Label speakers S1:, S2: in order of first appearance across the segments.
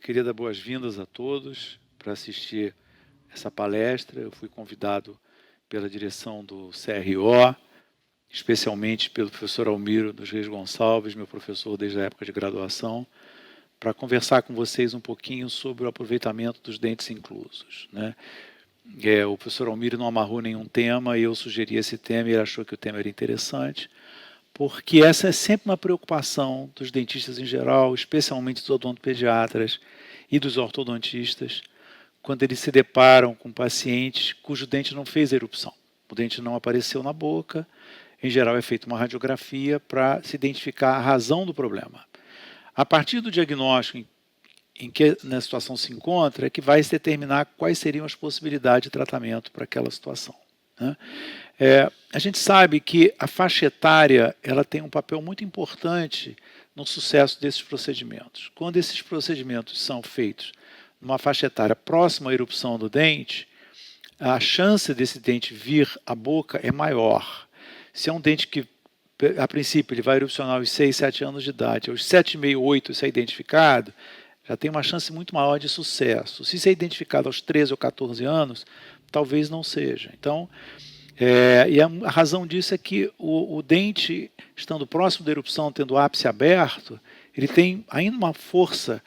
S1: Queria dar boas-vindas a todos para assistir essa palestra. Eu fui convidado pela direção do CRO, especialmente pelo professor Almiro dos Reis Gonçalves, meu professor desde a época de graduação, para conversar com vocês um pouquinho sobre o aproveitamento dos dentes inclusos, né? O professor Almiro não amarrou nenhum tema e eu sugeri esse tema e ele achou que o tema era interessante, porque essa é sempre uma preocupação dos dentistas em geral, especialmente dos odontopediatras e dos ortodontistas, quando eles se deparam com pacientes cujo dente não fez erupção. O dente não apareceu na boca, em geral é feita uma radiografia para se identificar a razão do problema. A partir do diagnóstico em que a situação se encontra, é que vai se determinar quais seriam as possibilidades de tratamento para aquela situação, né? A gente sabe que a faixa etária ela tem um papel muito importante no sucesso desses procedimentos. Quando esses procedimentos são feitos numa faixa etária próxima à erupção do dente, a chance desse dente vir à boca é maior. Se é um dente que, a princípio, ele vai erupcionar aos 6, 7 anos de idade, aos 7,5, 8 isso é identificado, já tem uma chance muito maior de sucesso. Se isso é identificado aos 13 ou 14 anos, talvez não seja. Então, e a razão disso é que o dente, estando próximo da erupção, tendo o ápice aberto, ele tem ainda uma força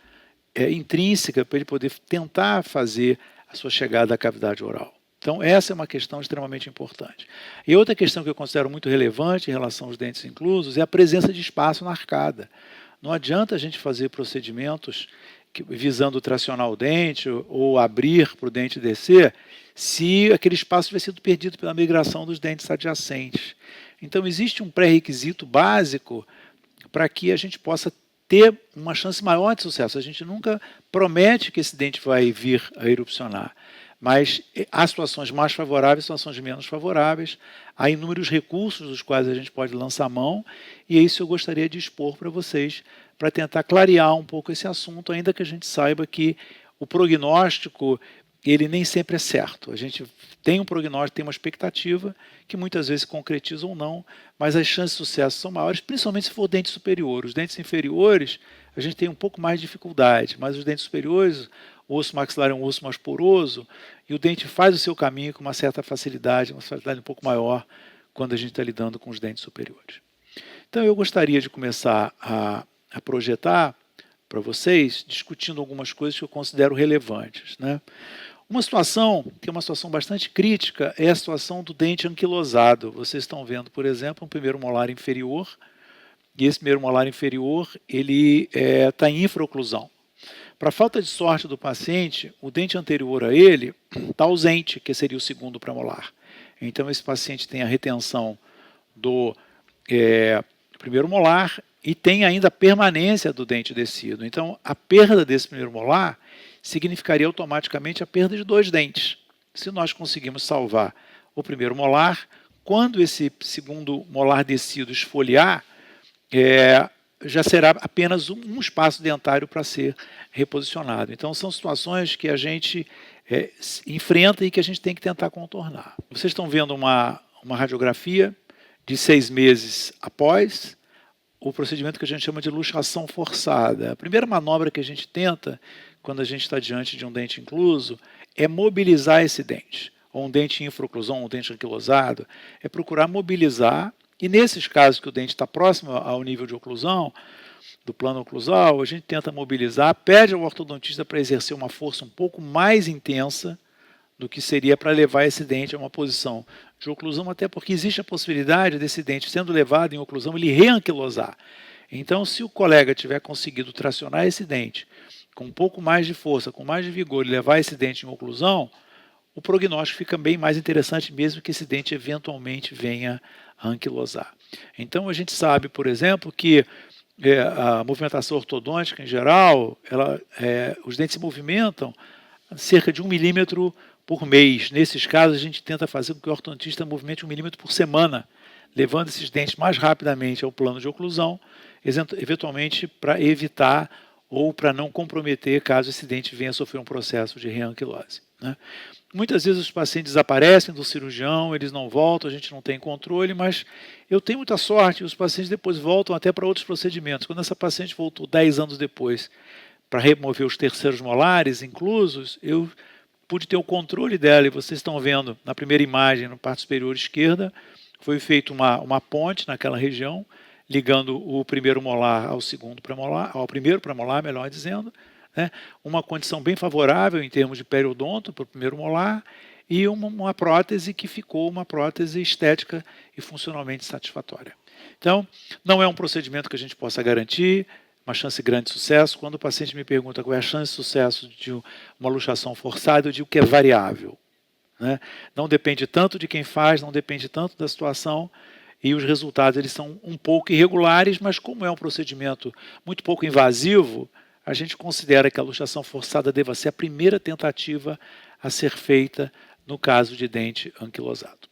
S1: intrínseca para ele poder tentar fazer a sua chegada à cavidade oral. Então, essa é uma questão extremamente importante. E outra questão que eu considero muito relevante em relação aos dentes inclusos é a presença de espaço na arcada. Não adianta a gente fazer procedimentos visando tracionar o dente ou abrir para o dente descer, se aquele espaço tiver sido perdido pela migração dos dentes adjacentes. Então, existe um pré-requisito básico para que a gente possa ter uma chance maior de sucesso. A gente nunca promete que esse dente vai vir a erupcionar, mas há situações mais favoráveis, situações menos favoráveis, há inúmeros recursos dos quais a gente pode lançar mão, e é isso que eu gostaria de expor para vocês, para tentar clarear um pouco esse assunto, ainda que a gente saiba que o prognóstico ele nem sempre é certo. A gente tem um prognóstico, tem uma expectativa, que muitas vezes se concretiza ou não, mas as chances de sucesso são maiores, principalmente se for dente superior. Os dentes inferiores, a gente tem um pouco mais de dificuldade, mas os dentes superiores, o osso maxilar é um osso mais poroso, e o dente faz o seu caminho com uma certa facilidade, uma facilidade um pouco maior, quando a gente está lidando com os dentes superiores. Então eu gostaria de começar a projetar para vocês, discutindo algumas coisas que eu considero relevantes, né? Uma situação, que é uma situação bastante crítica, é a situação do dente anquilosado. Vocês estão vendo, por exemplo, um primeiro molar inferior, e esse primeiro molar inferior ele está em infraoclusão. Para a falta de sorte do paciente, o dente anterior a ele está ausente, que seria o segundo premolar. Então, esse paciente tem a retenção do primeiro molar e tem ainda a permanência do dente descido. Então, a perda desse primeiro molar significaria automaticamente a perda de 2 dentes. Se nós conseguimos salvar o primeiro molar, quando esse segundo molar descido esfoliar, já será apenas um espaço dentário para ser reposicionado. Então, são situações que a gente enfrenta e que a gente tem que tentar contornar. Vocês estão vendo uma radiografia de 6 meses após o procedimento que a gente chama de luxação forçada. A primeira manobra que a gente tenta, quando a gente está diante de um dente incluso, é mobilizar esse dente. Ou um dente infraoclusão, um dente anquilosado, é procurar mobilizar. E nesses casos que o dente está próximo ao nível de oclusão, do plano oclusal, a gente tenta mobilizar, pede ao ortodontista para exercer uma força um pouco mais intensa do que seria para levar esse dente a uma posição de oclusão, até porque existe a possibilidade desse dente, sendo levado em oclusão, ele reanquilosar. Então, se o colega tiver conseguido tracionar esse dente com um pouco mais de força, com mais de vigor, e levar esse dente em oclusão, o prognóstico fica bem mais interessante, mesmo que esse dente eventualmente venha a anquilosar. Então, a gente sabe, por exemplo, que a movimentação ortodôntica, em geral, os dentes se movimentam cerca de 1 milímetro por mês. Nesses casos, a gente tenta fazer com que o ortodontista movimente 1 milímetro por semana, levando esses dentes mais rapidamente ao plano de oclusão, eventualmente para evitar ou para não comprometer caso esse dente venha a sofrer um processo de reanquilose, né? Muitas vezes os pacientes desaparecem do cirurgião, eles não voltam, a gente não tem controle, mas eu tenho muita sorte, os pacientes depois voltam até para outros procedimentos. Quando essa paciente voltou 10 anos depois para remover os terceiros molares inclusos, eu pude ter o controle dela, e vocês estão vendo na primeira imagem, na parte superior esquerda, foi feita uma ponte naquela região, ligando o primeiro molar ao segundo premolar, ao primeiro premolar, melhor dizendo, né? Uma condição bem favorável em termos de periodonto para o primeiro molar, e uma prótese que ficou uma prótese estética e funcionalmente satisfatória. Então, não é um procedimento que a gente possa garantir uma chance grande de sucesso. Quando o paciente me pergunta qual é a chance de sucesso de uma luxação forçada, eu digo que é variável, né? Não depende tanto de quem faz, não depende tanto da situação, e os resultados eles são um pouco irregulares, mas como é um procedimento muito pouco invasivo, a gente considera que a luxação forçada deva ser a primeira tentativa a ser feita no caso de dente anquilosado.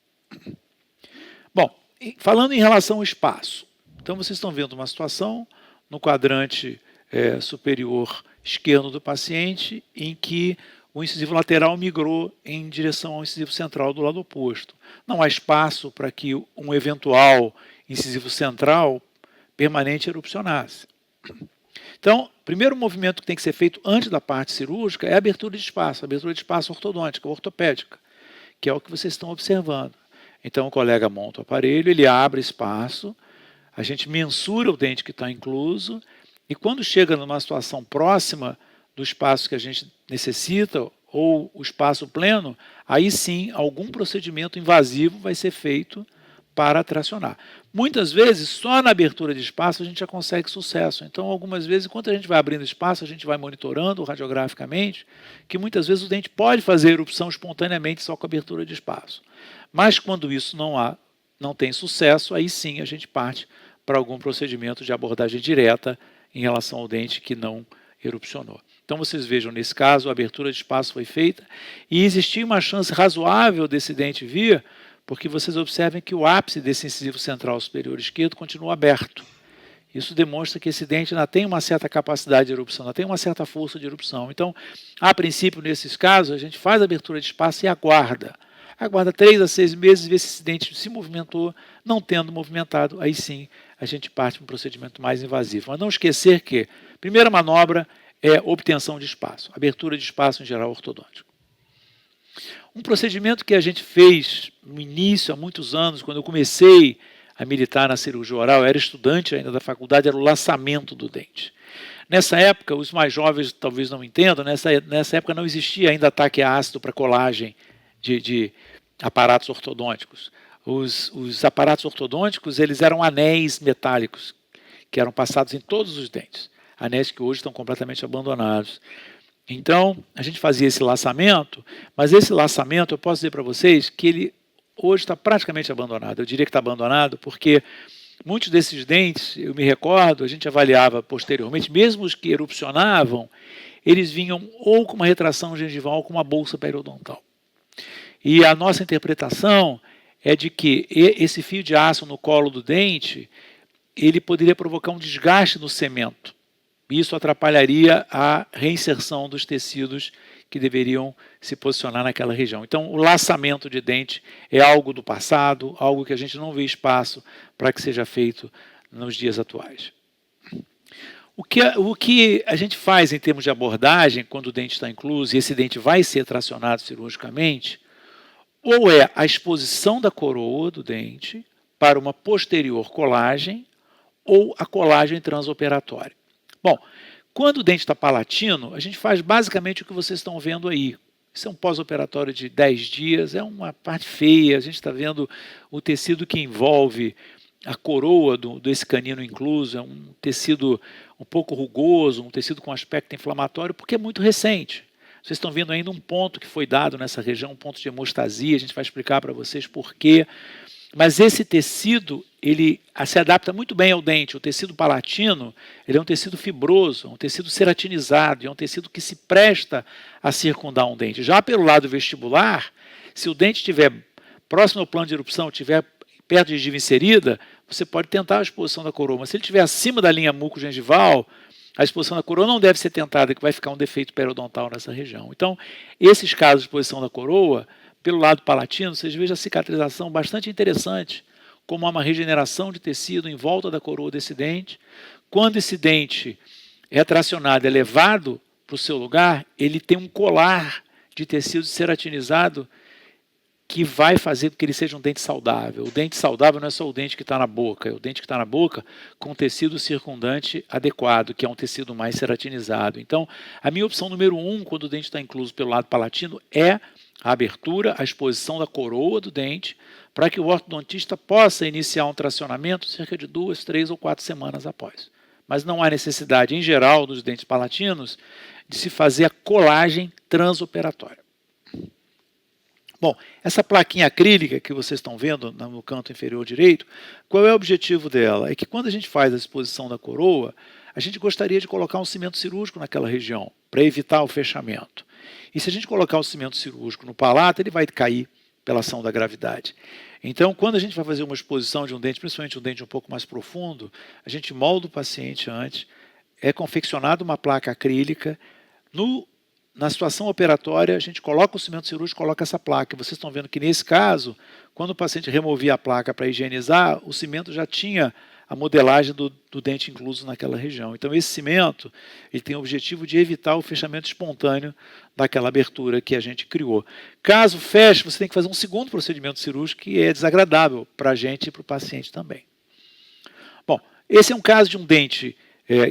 S1: Bom, falando em relação ao espaço, então vocês estão vendo uma situação no quadrante superior esquerdo do paciente, em que o incisivo lateral migrou em direção ao incisivo central do lado oposto. Não há espaço para que um eventual incisivo central permanente erupcionasse. Então, o primeiro movimento que tem que ser feito antes da parte cirúrgica é a abertura de espaço ortodôntica, ortopédica, que é o que vocês estão observando. Então, o colega monta o aparelho, ele abre espaço, a gente mensura o dente que está incluso, e quando chega numa situação próxima do espaço que a gente necessita, ou o espaço pleno, aí sim algum procedimento invasivo vai ser feito para tracionar. Muitas vezes, só na abertura de espaço a gente já consegue sucesso. Então, algumas vezes, enquanto a gente vai abrindo espaço, a gente vai monitorando radiograficamente, que muitas vezes o dente pode fazer erupção espontaneamente só com a abertura de espaço. Mas quando isso não tem sucesso, aí sim a gente parte para algum procedimento de abordagem direta em relação ao dente que não erupcionou. Então vocês vejam, nesse caso, a abertura de espaço foi feita e existia uma chance razoável desse dente vir, porque vocês observem que o ápice desse incisivo central superior esquerdo continua aberto. Isso demonstra que esse dente ainda tem uma certa capacidade de erupção, ainda tem uma certa força de erupção. Então, a princípio, nesses casos, a gente faz a abertura de espaço e aguarda. Aguarda 3 a 6 meses e vê se esse dente se movimentou. Não tendo movimentado, aí sim a gente parte para um procedimento mais invasivo. Mas não esquecer que a primeira manobra é obtenção de espaço, abertura de espaço em geral ortodôntico. Um procedimento que a gente fez no início, há muitos anos, quando eu comecei a militar na cirurgia oral, eu era estudante ainda da faculdade, era o laçamento do dente. Nessa época, os mais jovens talvez não entendam, nessa época não existia ainda ataque ácido para colagem de aparatos ortodônticos. Os aparatos ortodônticos eles eram anéis metálicos, que eram passados em todos os dentes. Anéis que hoje estão completamente abandonados. Então, a gente fazia esse laçamento, mas esse laçamento, eu posso dizer para vocês que ele hoje está praticamente abandonado. Eu diria que está abandonado porque muitos desses dentes, eu me recordo, a gente avaliava posteriormente, mesmo os que erupcionavam, eles vinham ou com uma retração gengival ou com uma bolsa periodontal. E a nossa interpretação é de que esse fio de aço no colo do dente, ele poderia provocar um desgaste no cemento. Isso atrapalharia a reinserção dos tecidos que deveriam se posicionar naquela região. Então, o laçamento de dente é algo do passado, algo que a gente não vê espaço para que seja feito nos dias atuais. O que a gente faz em termos de abordagem, quando o dente está incluso e esse dente vai ser tracionado cirurgicamente, ou é a exposição da coroa do dente para uma posterior colagem ou a colagem transoperatória. Bom, quando o dente está palatino, a gente faz basicamente o que vocês estão vendo aí. Isso é um pós-operatório de 10 dias, é uma parte feia, a gente está vendo o tecido que envolve a coroa desse canino incluso, é um tecido um pouco rugoso, um tecido com aspecto inflamatório, porque é muito recente. Vocês estão vendo ainda um ponto que foi dado nessa região, um ponto de hemostasia, a gente vai explicar para vocês por quê. Mas esse tecido, ele se adapta muito bem ao dente. O tecido palatino, ele é um tecido fibroso, um tecido ceratinizado, é um tecido que se presta a circundar um dente. Já pelo lado vestibular, se o dente estiver próximo ao plano de erupção, estiver perto de gengiva inserida, você pode tentar a exposição da coroa. Mas se ele estiver acima da linha mucogengival, a exposição da coroa não deve ser tentada, que vai ficar um defeito periodontal nessa região. Então, esses casos de exposição da coroa, pelo lado palatino, vocês vejam a cicatrização bastante interessante, como há uma regeneração de tecido em volta da coroa desse dente. Quando esse dente é tracionado, é levado para o seu lugar, ele tem um colar de tecido ceratinizado que vai fazer com que ele seja um dente saudável. O dente saudável não é só o dente que está na boca, é o dente que está na boca com tecido circundante adequado, que é um tecido mais ceratinizado. Então, a minha opção número 1, quando o dente está incluso pelo lado palatino, é a abertura, a exposição da coroa do dente, para que o ortodontista possa iniciar um tracionamento cerca de 2, 3 ou 4 semanas após. Mas não há necessidade, em geral, dos dentes palatinos, de se fazer a colagem transoperatória. Bom, essa plaquinha acrílica que vocês estão vendo no canto inferior direito, qual é o objetivo dela? É que quando a gente faz a exposição da coroa, a gente gostaria de colocar um cimento cirúrgico naquela região, para evitar o fechamento. E se a gente colocar o cimento cirúrgico no palato, ele vai cair pela ação da gravidade. Então, quando a gente vai fazer uma exposição de um dente, principalmente um dente um pouco mais profundo, a gente molda o paciente antes, é confeccionada uma placa acrílica. Na situação operatória, a gente coloca o cimento cirúrgico, coloca essa placa. Vocês estão vendo que, nesse caso, quando o paciente removia a placa para higienizar, o cimento já tinha a modelagem do dente incluso naquela região. Então, esse cimento ele tem o objetivo de evitar o fechamento espontâneo daquela abertura que a gente criou. Caso feche, você tem que fazer um segundo procedimento cirúrgico que é desagradável para a gente e para o paciente também. Bom, esse é um caso de um dente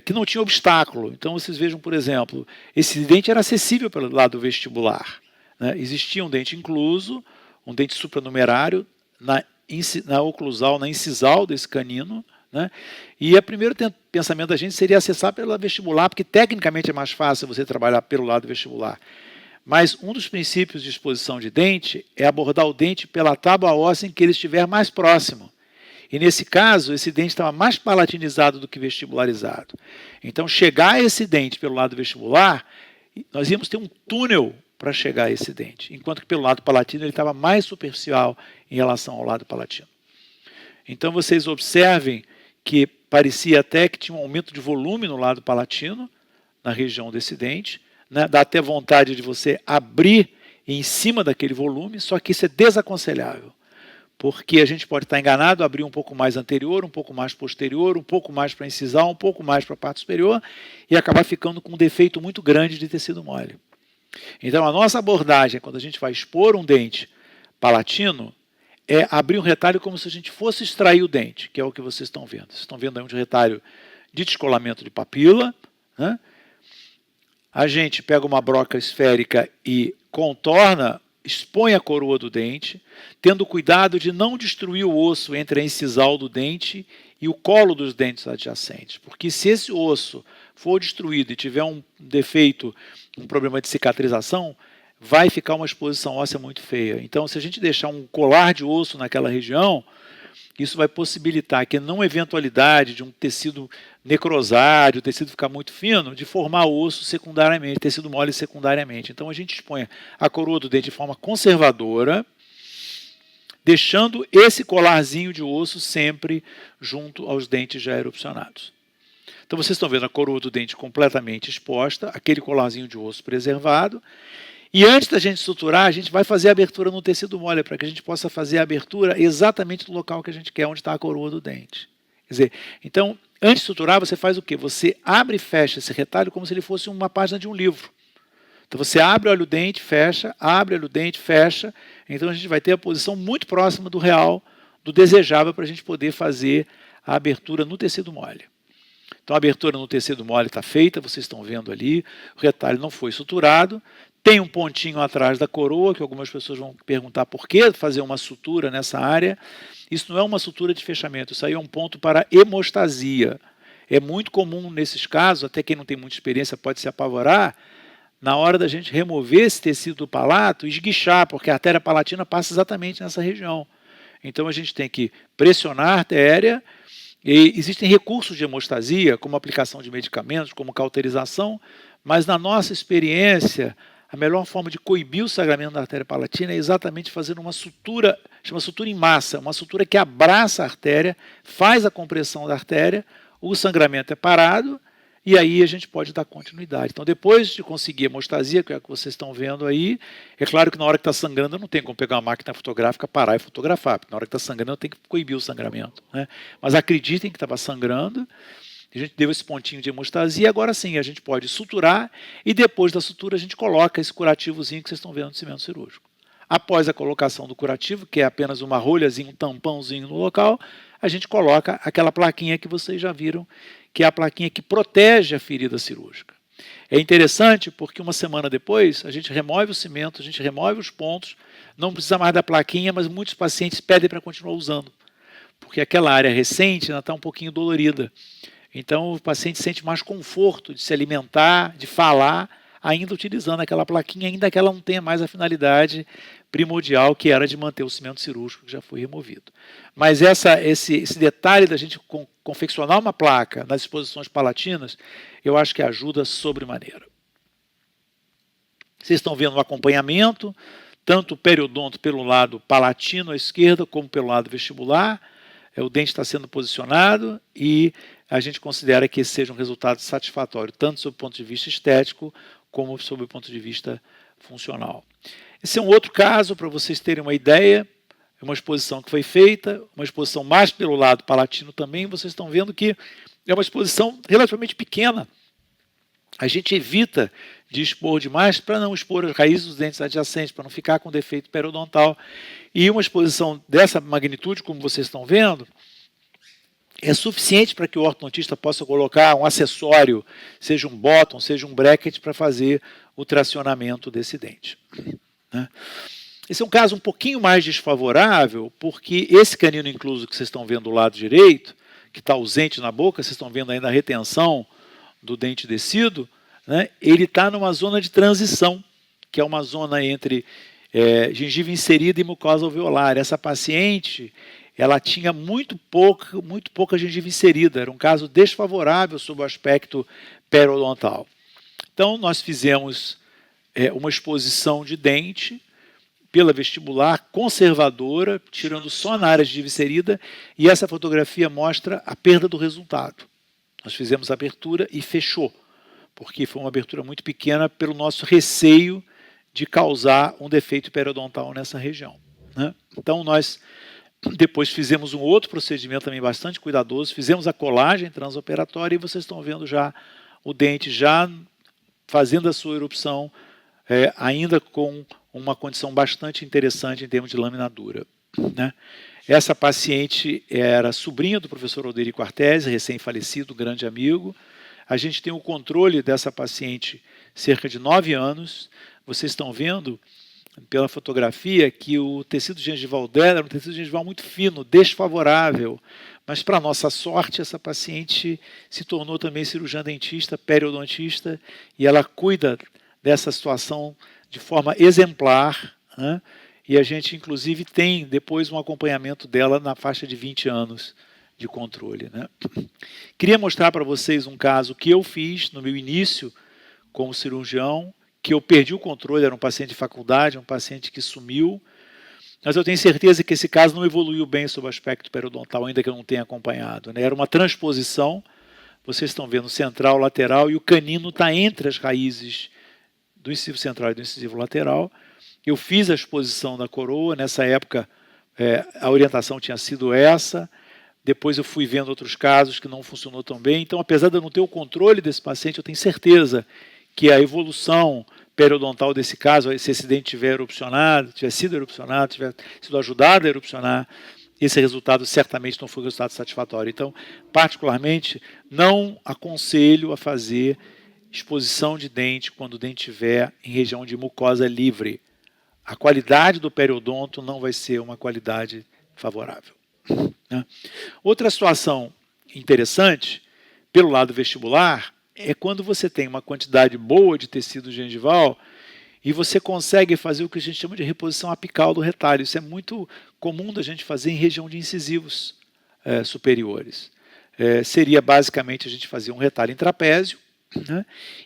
S1: que não tinha obstáculo. Então, vocês vejam, por exemplo, esse dente era acessível pelo lado vestibular. Né? Existia um dente incluso, um dente supranumerário, na oclusal, na incisal desse canino. Né? E o primeiro pensamento da gente seria acessar pela vestibular, porque tecnicamente é mais fácil você trabalhar pelo lado vestibular. Mas um dos princípios de exposição de dente é abordar o dente pela tábua óssea em que ele estiver mais próximo. E nesse caso, esse dente estava mais palatinizado do que vestibularizado. Então, chegar a esse dente pelo lado vestibular, nós íamos ter um túnel para chegar a esse dente, enquanto que pelo lado palatino ele estava mais superficial em relação ao lado palatino. Então, vocês observem que parecia até que tinha um aumento de volume no lado palatino, na região desse dente, né? Dá até vontade de você abrir em cima daquele volume, só que isso é desaconselhável. Porque a gente pode estar enganado, abrir um pouco mais anterior, um pouco mais posterior, um pouco mais para incisar, um pouco mais para a parte superior e acabar ficando com um defeito muito grande de tecido mole. Então, a nossa abordagem, quando a gente vai expor um dente palatino, é abrir um retalho como se a gente fosse extrair o dente, que é o que vocês estão vendo. Vocês estão vendo aí um retalho de descolamento de papila. Né? A gente pega uma broca esférica e contorna, expõe a coroa do dente, tendo cuidado de não destruir o osso entre a incisal do dente e o colo dos dentes adjacentes. Porque se esse osso for destruído e tiver um defeito, um problema de cicatrização, vai ficar uma exposição óssea muito feia. Então, se a gente deixar um colar de osso naquela região, isso vai possibilitar que, não eventualidade de um tecido necrosar, de o tecido ficar muito fino, de formar osso secundariamente, tecido mole secundariamente. Então, a gente expõe a coroa do dente de forma conservadora, deixando esse colarzinho de osso sempre junto aos dentes já erupcionados. Então, vocês estão vendo a coroa do dente completamente exposta, aquele colarzinho de osso preservado. E antes da gente suturar, a gente vai fazer a abertura no tecido mole, para que a gente possa fazer a abertura exatamente no local que a gente quer, onde está a coroa do dente. Quer dizer, então, antes de suturar, você faz o quê? Você abre e fecha esse retalho como se ele fosse uma página de um livro. Então, você abre, olha o dente, fecha, abre, olha o dente, fecha. Então, a gente vai ter a posição muito próxima do real, do desejável, para a gente poder fazer a abertura no tecido mole. Então, a abertura no tecido mole está feita, vocês estão vendo ali, o retalho não foi suturado. Tem um pontinho atrás da coroa, que algumas pessoas vão perguntar por que fazer uma sutura nessa área. Isso não é uma sutura de fechamento, isso aí é um ponto para hemostasia. É muito comum nesses casos, até quem não tem muita experiência pode se apavorar, na hora da gente remover esse tecido do palato, esguichar, porque a artéria palatina passa exatamente nessa região. Então a gente tem que pressionar a artéria, e existem recursos de hemostasia, como aplicação de medicamentos, como cauterização, mas na nossa experiência, a melhor forma de coibir o sangramento da artéria palatina é exatamente fazer uma sutura, chama sutura em massa, uma sutura que abraça a artéria, faz a compressão da artéria, o sangramento é parado e aí a gente pode dar continuidade. Então, depois de conseguir a hemostasia, que é o que vocês estão vendo aí, é claro que na hora que está sangrando não tem como pegar uma máquina fotográfica, parar e fotografar, porque na hora que está sangrando tem que coibir o sangramento. Né? Mas acreditem que estava sangrando A gente deu esse pontinho de hemostasia, agora sim, a gente pode suturar e depois da sutura a gente coloca esse curativozinho que vocês estão vendo no cimento cirúrgico. Após a colocação do curativo, que é apenas uma rolhazinha, um tampãozinho no local, a gente coloca aquela plaquinha que vocês já viram, que é a plaquinha que protege a ferida cirúrgica. É interessante porque uma semana depois a gente remove o cimento, a gente remove os pontos, não precisa mais da plaquinha, mas muitos pacientes pedem para continuar usando, porque aquela área recente está um pouquinho dolorida. Então o paciente sente mais conforto de se alimentar, de falar, ainda utilizando aquela plaquinha, ainda que ela não tenha mais a finalidade primordial que era de manter o cimento cirúrgico que já foi removido. Mas esse detalhe da gente confeccionar uma placa nas exposições palatinas, eu acho que ajuda sobremaneira. Vocês estão vendo o acompanhamento, tanto o periodonto pelo lado palatino à esquerda, como pelo lado vestibular. O dente está sendo posicionado e a gente considera que esse seja um resultado satisfatório, tanto sob o ponto de vista estético, como sob o ponto de vista funcional. Esse é um outro caso, para vocês terem uma ideia, é uma exposição que foi feita, uma exposição mais pelo lado palatino também, vocês estão vendo que é uma exposição relativamente pequena. A gente evita de expor demais para não expor as raízes dos dentes adjacentes, para não ficar com defeito periodontal. E uma exposição dessa magnitude, como vocês estão vendo, é suficiente para que o ortodontista possa colocar um acessório, seja um bottom, seja um bracket, para fazer o tracionamento desse dente. Esse é um caso um pouquinho mais desfavorável, porque esse canino incluso que vocês estão vendo do lado direito, que está ausente na boca, vocês estão vendo ainda a retenção do dente descido, ele está numa zona de transição, que é uma zona entre gengiva inserida e mucosa alveolar. Essa paciente, ela tinha muito pouca gengiva inserida, era um caso desfavorável sob o aspecto periodontal. Então, nós fizemos uma exposição de dente pela vestibular conservadora, tirando só na área de gengiva inserida, e essa fotografia mostra a perda do resultado. Nós fizemos a abertura e fechou, porque foi uma abertura muito pequena pelo nosso receio de causar um defeito periodontal nessa região. Então, nós depois fizemos um outro procedimento também bastante cuidadoso, fizemos a colagem transoperatória e vocês estão vendo já o dente já fazendo a sua erupção, ainda com uma condição bastante interessante em termos de laminadura. Essa paciente era sobrinha do professor Alderico Artesi, recém-falecido, grande amigo. A gente tem o controle dessa paciente cerca de 9 anos. Vocês estão vendo pela fotografia que o tecido gengival dela era um tecido gengival muito fino, desfavorável. Mas, para nossa sorte, essa paciente se tornou também cirurgiã dentista, periodontista, e ela cuida dessa situação de forma exemplar, e a gente, inclusive, tem depois um acompanhamento dela na faixa de 20 anos de controle. Queria mostrar para vocês um caso que eu fiz no meu início como cirurgião, que eu perdi o controle, era um paciente de faculdade, um paciente que sumiu, mas eu tenho certeza que esse caso não evoluiu bem sob o aspecto periodontal, ainda que eu não tenha acompanhado. Era uma transposição, vocês estão vendo central, lateral, e o canino está entre as raízes do incisivo central e do incisivo lateral. Eu fiz a exposição da coroa, nessa época a orientação tinha sido essa, depois eu fui vendo outros casos que não funcionou tão bem, então apesar de eu não ter o controle desse paciente, eu tenho certeza que a evolução periodontal desse caso, se esse dente tiver erupcionado, tiver sido erupcionado, tiver sido ajudado a erupcionar, esse resultado certamente não foi um resultado satisfatório. Então, particularmente, não aconselho a fazer exposição de dente quando o dente estiver em região de mucosa livre. A qualidade do periodonto não vai ser uma qualidade favorável. Outra situação interessante, pelo lado vestibular, é quando você tem uma quantidade boa de tecido gengival e você consegue fazer o que a gente chama de reposição apical do retalho. Isso é muito comum da gente fazer em região de incisivos superiores. Seria basicamente a gente fazer um retalho em trapézio,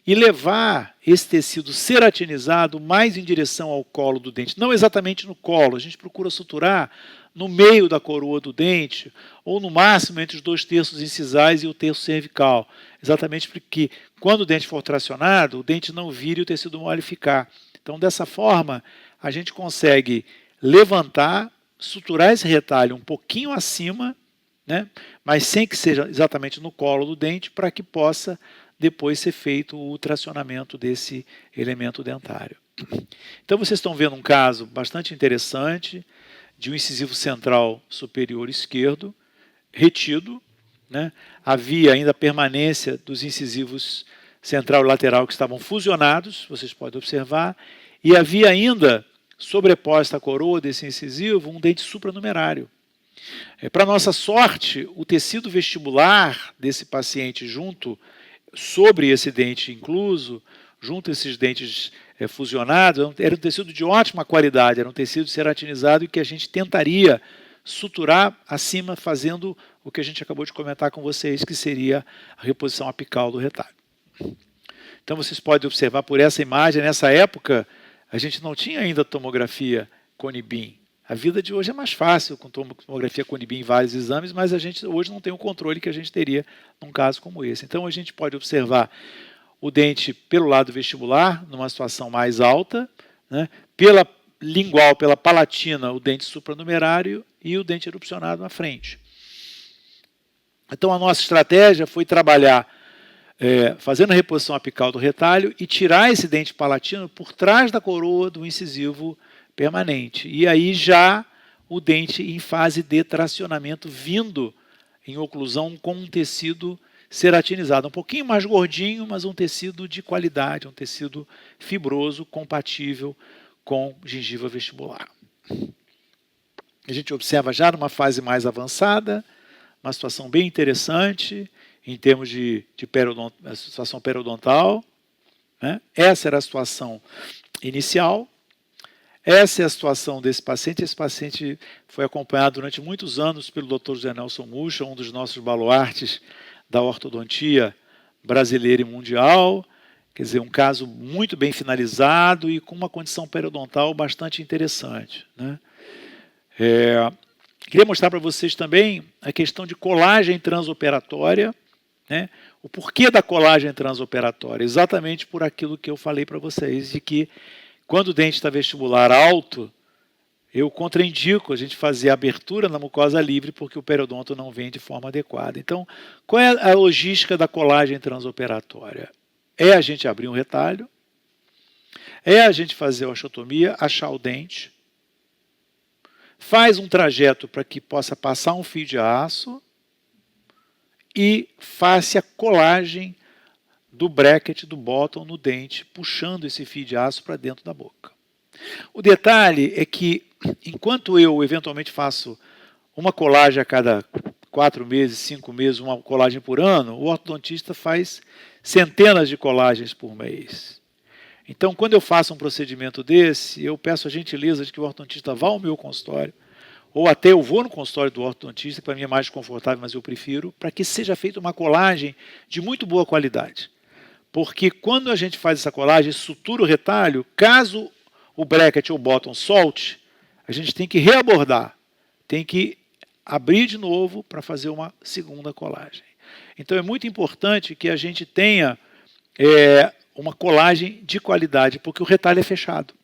S1: e levar esse tecido ceratinizado mais em direção ao colo do dente. Não exatamente no colo, a gente procura suturar no meio da coroa do dente, ou no máximo entre os 2 terços incisais e o terço cervical. Exatamente porque quando o dente for tracionado, o dente não vire e o tecido mole ficar. Então, dessa forma, a gente consegue levantar, suturar esse retalho um pouquinho acima né? Mas sem que seja exatamente no colo do dente, para que possa depois ser feito o tracionamento desse elemento dentário. Então vocês estão vendo um caso bastante interessante de um incisivo central superior esquerdo retido, né? Havia ainda a permanência dos incisivos central e lateral que estavam fusionados, vocês podem observar, e havia ainda, sobreposta à coroa desse incisivo, um dente supranumerário. Para nossa sorte, o tecido vestibular desse paciente sobre esse dente incluso, junto a esses dentes fusionados, era um tecido de ótima qualidade, era um tecido ceratinizado e que a gente tentaria suturar acima, fazendo o que a gente acabou de comentar com vocês, que seria a reposição apical do retalho. Então vocês podem observar por essa imagem, nessa época, a gente não tinha ainda tomografia Cone-Beam. A vida de hoje é mais fácil com tomografia Cone-Beam em vários exames, mas a gente hoje não tem o controle que a gente teria num caso como esse. Então a gente pode observar o dente pelo lado vestibular, numa situação mais alta, né? Pela lingual, pela palatina, o dente supranumerário e o dente erupcionado na frente. Então a nossa estratégia foi trabalhar fazendo a reposição apical do retalho e tirar esse dente palatino por trás da coroa do incisivo permanente. E aí já o dente em fase de tracionamento, vindo em oclusão com um tecido ceratinizado, um pouquinho mais gordinho, mas um tecido de qualidade, um tecido fibroso, compatível com gengiva vestibular. A gente observa já numa fase mais avançada, uma situação bem interessante em termos de situação periodontal, né? Essa era a situação inicial. Essa é a situação desse paciente. Esse paciente foi acompanhado durante muitos anos pelo Dr. José Nelson Mucha, um dos nossos baluartes da ortodontia brasileira e mundial. Quer dizer, um caso muito bem finalizado e com uma condição periodontal bastante interessante, né? Queria mostrar para vocês também a questão de colagem transoperatória, né? O porquê da colagem transoperatória? Exatamente por aquilo que eu falei para vocês, de que quando o dente está vestibular alto, eu contraindico a gente fazer a abertura na mucosa livre porque o periodonto não vem de forma adequada. Então, qual é a logística da colagem transoperatória? É a gente abrir um retalho, é a gente fazer a osteotomia, achar o dente, faz um trajeto para que possa passar um fio de aço e faça a colagem do bracket, do bottom no dente, puxando esse fio de aço para dentro da boca. O detalhe é que, enquanto eu eventualmente faço uma colagem a cada 4 meses, 5 meses, uma colagem por ano, o ortodontista faz centenas de colagens por mês. Então, quando eu faço um procedimento desse, eu peço a gentileza de que o ortodontista vá ao meu consultório, ou até eu vou no consultório do ortodontista, que para mim é mais confortável, mas eu prefiro, para que seja feita uma colagem de muito boa qualidade. Porque quando a gente faz essa colagem, sutura o retalho, caso o bracket ou o bottom solte, a gente tem que reabordar, tem que abrir de novo para fazer uma segunda colagem. Então é muito importante que a gente tenha uma colagem de qualidade, porque o retalho é fechado.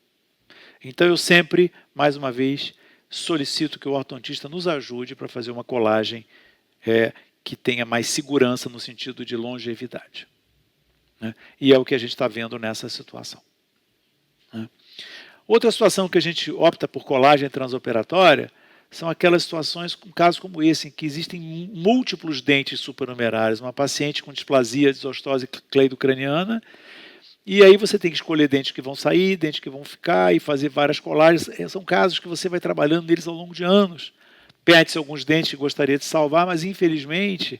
S1: Então eu sempre, mais uma vez, solicito que o ortodontista nos ajude para fazer uma colagem que tenha mais segurança no sentido de longevidade, né? E é o que a gente está vendo nessa situação, né? Outra situação que a gente opta por colagem transoperatória são aquelas situações, um caso como esse, em que existem múltiplos dentes supernumerários, uma paciente com displasia de desostose cleidocraniana, e aí você tem que escolher dentes que vão sair, dentes que vão ficar e fazer várias colagens. São casos que você vai trabalhando neles ao longo de anos. Perde-se alguns dentes que gostaria de salvar, mas infelizmente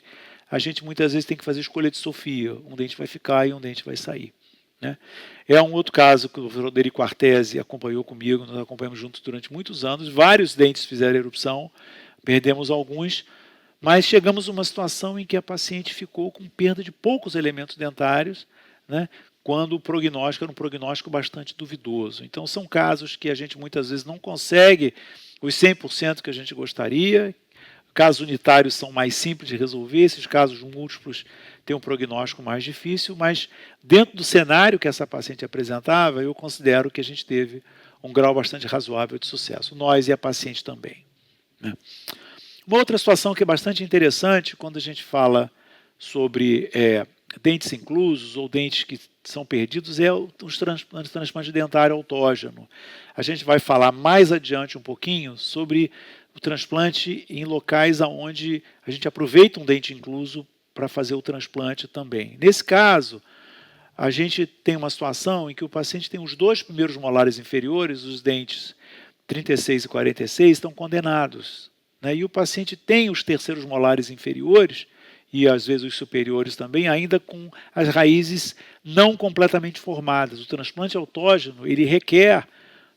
S1: a gente muitas vezes tem que fazer escolha de Sofia. Um dente vai ficar e um dente vai sair, né? É um outro caso que o Roderico Artesi acompanhou comigo, nós acompanhamos juntos durante muitos anos. Vários dentes fizeram erupção, perdemos alguns, mas chegamos a uma situação em que a paciente ficou com perda de poucos elementos dentários, né? Quando o prognóstico era um prognóstico bastante duvidoso. Então são casos que a gente muitas vezes não consegue os 100% que a gente gostaria. Casos unitários são mais simples de resolver, esses casos múltiplos têm um prognóstico mais difícil, mas dentro do cenário que essa paciente apresentava, eu considero que a gente teve um grau bastante razoável de sucesso. Nós e a paciente também, né? Uma outra situação que é bastante interessante quando a gente fala sobre dentes inclusos ou dentes que são perdidos é os transplantes dentário autógeno. A gente vai falar mais adiante um pouquinho sobre o transplante em locais onde a gente aproveita um dente incluso para fazer o transplante também. Nesse caso, a gente tem uma situação em que o paciente tem os dois primeiros molares inferiores, os dentes 36 e 46, estão condenados, né? E o paciente tem os terceiros molares inferiores, e às vezes os superiores também, ainda com as raízes não completamente formadas. O transplante autógeno, ele requer,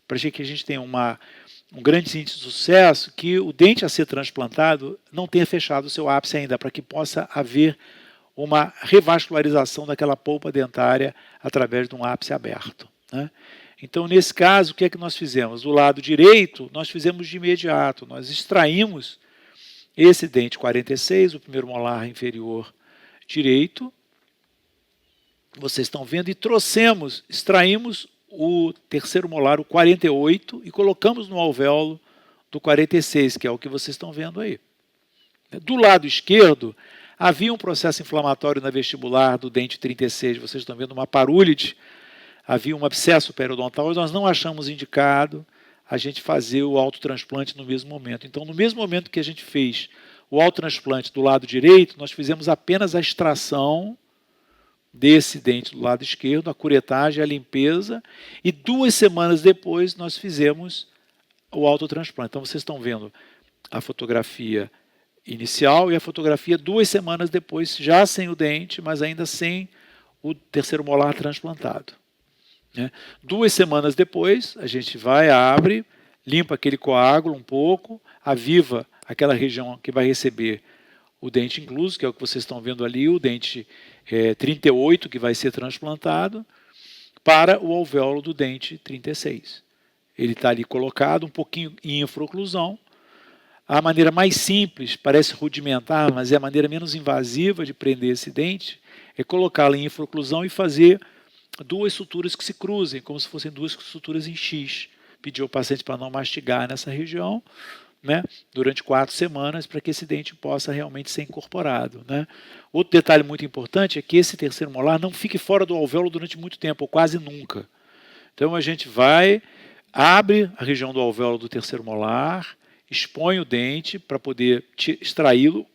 S1: para que a gente tenha um grande índice de sucesso, que o dente a ser transplantado não tenha fechado o seu ápice ainda, para que possa haver uma revascularização daquela polpa dentária através de um ápice aberto, né? Então, nesse caso, o que é que nós fizemos? Do lado direito, nós fizemos de imediato, nós extraímos esse dente 46, o primeiro molar inferior direito, vocês estão vendo, e extraímos o terceiro molar, o 48, e colocamos no alvéolo do 46, que é o que vocês estão vendo aí. Do lado esquerdo, havia um processo inflamatório na vestibular do dente 36, vocês estão vendo uma parúlite, havia um abscesso periodontal, e nós não achamos indicado a gente fazer o autotransplante no mesmo momento. Então, no mesmo momento que a gente fez o autotransplante do lado direito, nós fizemos apenas a extração desse dente do lado esquerdo, a curetagem, a limpeza, e 2 semanas depois nós fizemos o autotransplante. Então, vocês estão vendo a fotografia inicial e a fotografia 2 semanas depois, já sem o dente, mas ainda sem o terceiro molar transplantado, né? 2 semanas depois, a gente vai, abre, limpa aquele coágulo um pouco, aviva aquela região que vai receber o dente incluso, que é o que vocês estão vendo ali, o dente 38 que vai ser transplantado, para o alvéolo do dente 36. Ele está ali colocado um pouquinho em infraoclusão. A maneira mais simples, parece rudimentar, mas é a maneira menos invasiva de prender esse dente, é colocá-lo em infraoclusão e fazer 2 suturas que se cruzem, como se fossem 2 suturas em X. Pedir ao paciente para não mastigar nessa região, né, durante 4 semanas, para que esse dente possa realmente ser incorporado, né. Outro detalhe muito importante é que esse terceiro molar não fique fora do alvéolo durante muito tempo, ou quase nunca. Então a gente vai, abre a região do alvéolo do terceiro molar, expõe o dente para poder extraí-lo,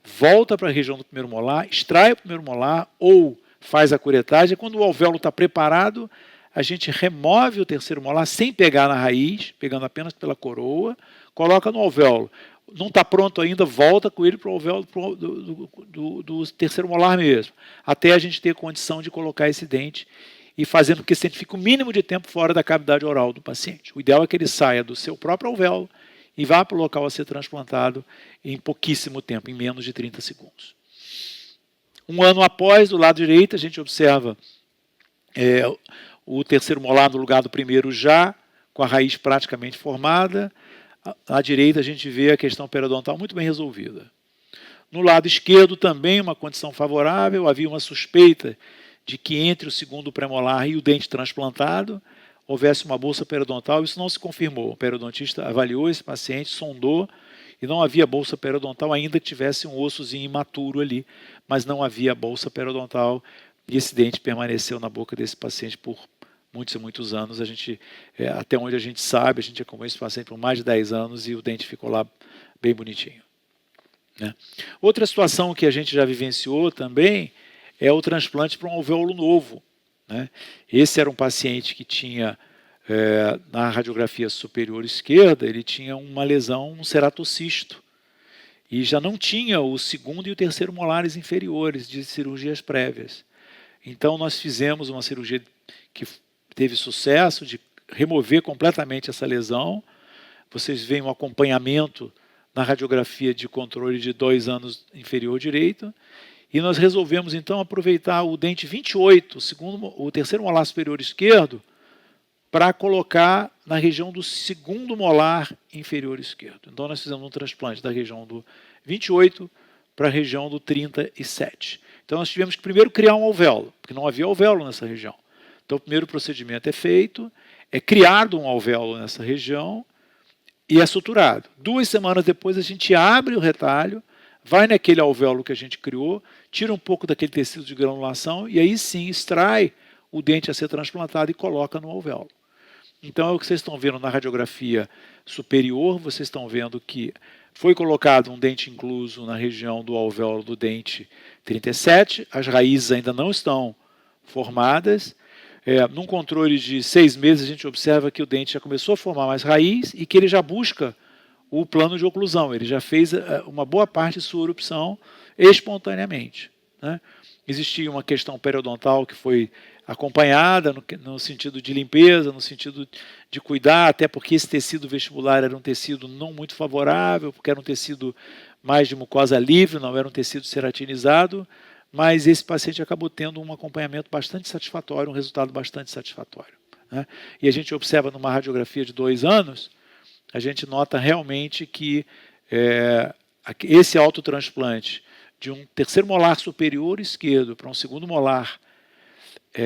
S1: volta para a região do primeiro molar, extrai o primeiro molar ou faz a curetagem. Quando o alvéolo está preparado, a gente remove o terceiro molar sem pegar na raiz, pegando apenas pela coroa, coloca no alvéolo. Não está pronto ainda, volta com ele para o alvéolo do terceiro molar mesmo, até a gente ter condição de colocar esse dente e fazendo com que esse dente fique o mínimo de tempo fora da cavidade oral do paciente. O ideal é que ele saia do seu próprio alvéolo e vá para o local a ser transplantado em pouquíssimo tempo, em menos de 30 segundos. 1 ano após, do lado direito, a gente observa o terceiro molar no lugar do primeiro já, com a raiz praticamente formada. À direita, a gente vê a questão periodontal muito bem resolvida. No lado esquerdo, também uma condição favorável, havia uma suspeita de que entre o segundo premolar e o dente transplantado houvesse uma bolsa periodontal. Isso não se confirmou. O periodontista avaliou esse paciente, sondou, e não havia bolsa periodontal, ainda que tivesse um ossozinho imaturo ali, mas não havia bolsa periodontal, e esse dente permaneceu na boca desse paciente por muitos e muitos anos. A gente, até onde a gente sabe, a gente acompanhou esse paciente por mais de 10 anos e o dente ficou lá bem bonitinho, né? Outra situação que a gente já vivenciou também é o transplante para um alvéolo novo, né? Esse era um paciente que tinha, na radiografia superior esquerda, ele tinha uma lesão, um ceratocisto, e já não tinha o segundo e o terceiro molares inferiores de cirurgias prévias. Então nós fizemos uma cirurgia que teve sucesso de remover completamente essa lesão. Vocês veem um acompanhamento na radiografia de controle de 2 anos inferior direito, e nós resolvemos então aproveitar o dente 28, o terceiro molar superior esquerdo, para colocar na região do segundo molar inferior esquerdo. Então nós fizemos um transplante da região do 28 para a região do 37. Então nós tivemos que primeiro criar um alvéolo, porque não havia alvéolo nessa região. Então o primeiro procedimento é feito, é criado um alvéolo nessa região, e é suturado. 2 semanas depois a gente abre o retalho, vai naquele alvéolo que a gente criou, tira um pouco daquele tecido de granulação e aí sim extrai o dente a ser transplantado e coloca no alvéolo. Então é o que vocês estão vendo na radiografia superior, vocês estão vendo que foi colocado um dente incluso na região do alvéolo do dente 37, as raízes ainda não estão formadas. Num controle de 6 meses a gente observa que o dente já começou a formar mais raiz e que ele já busca o plano de oclusão, ele já fez uma boa parte de sua erupção espontaneamente, né? Existia uma questão periodontal que foi acompanhada no sentido de limpeza, no sentido de cuidar, até porque esse tecido vestibular era um tecido não muito favorável, porque era um tecido mais de mucosa livre, não era um tecido ceratinizado, mas esse paciente acabou tendo um acompanhamento bastante satisfatório, um resultado bastante satisfatório, né? E a gente observa numa radiografia de 2 anos, a gente nota realmente que esse autotransplante de um terceiro molar superior esquerdo para um segundo molar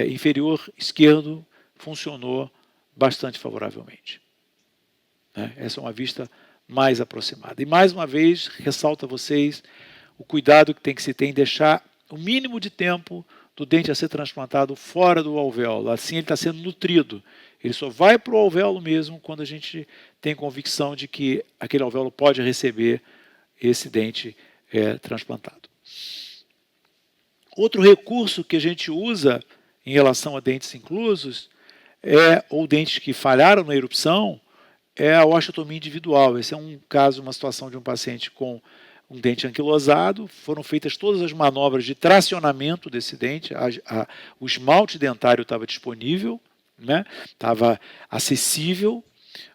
S1: inferior esquerdo funcionou bastante favoravelmente, né? Essa é uma vista mais aproximada. E mais uma vez, ressalto a vocês o cuidado que tem que se ter em deixar o mínimo de tempo do dente a ser transplantado fora do alvéolo. Assim ele está sendo nutrido. Ele só vai para o alvéolo mesmo quando a gente tem convicção de que aquele alvéolo pode receber esse dente transplantado. Outro recurso que a gente usa em relação a dentes inclusos ou dentes que falharam na erupção, é a osteotomia individual. Esse é um caso, uma situação de um paciente com um dente anquilosado, foram feitas todas as manobras de tracionamento desse dente, o esmalte dentário estava disponível, né? Estava acessível,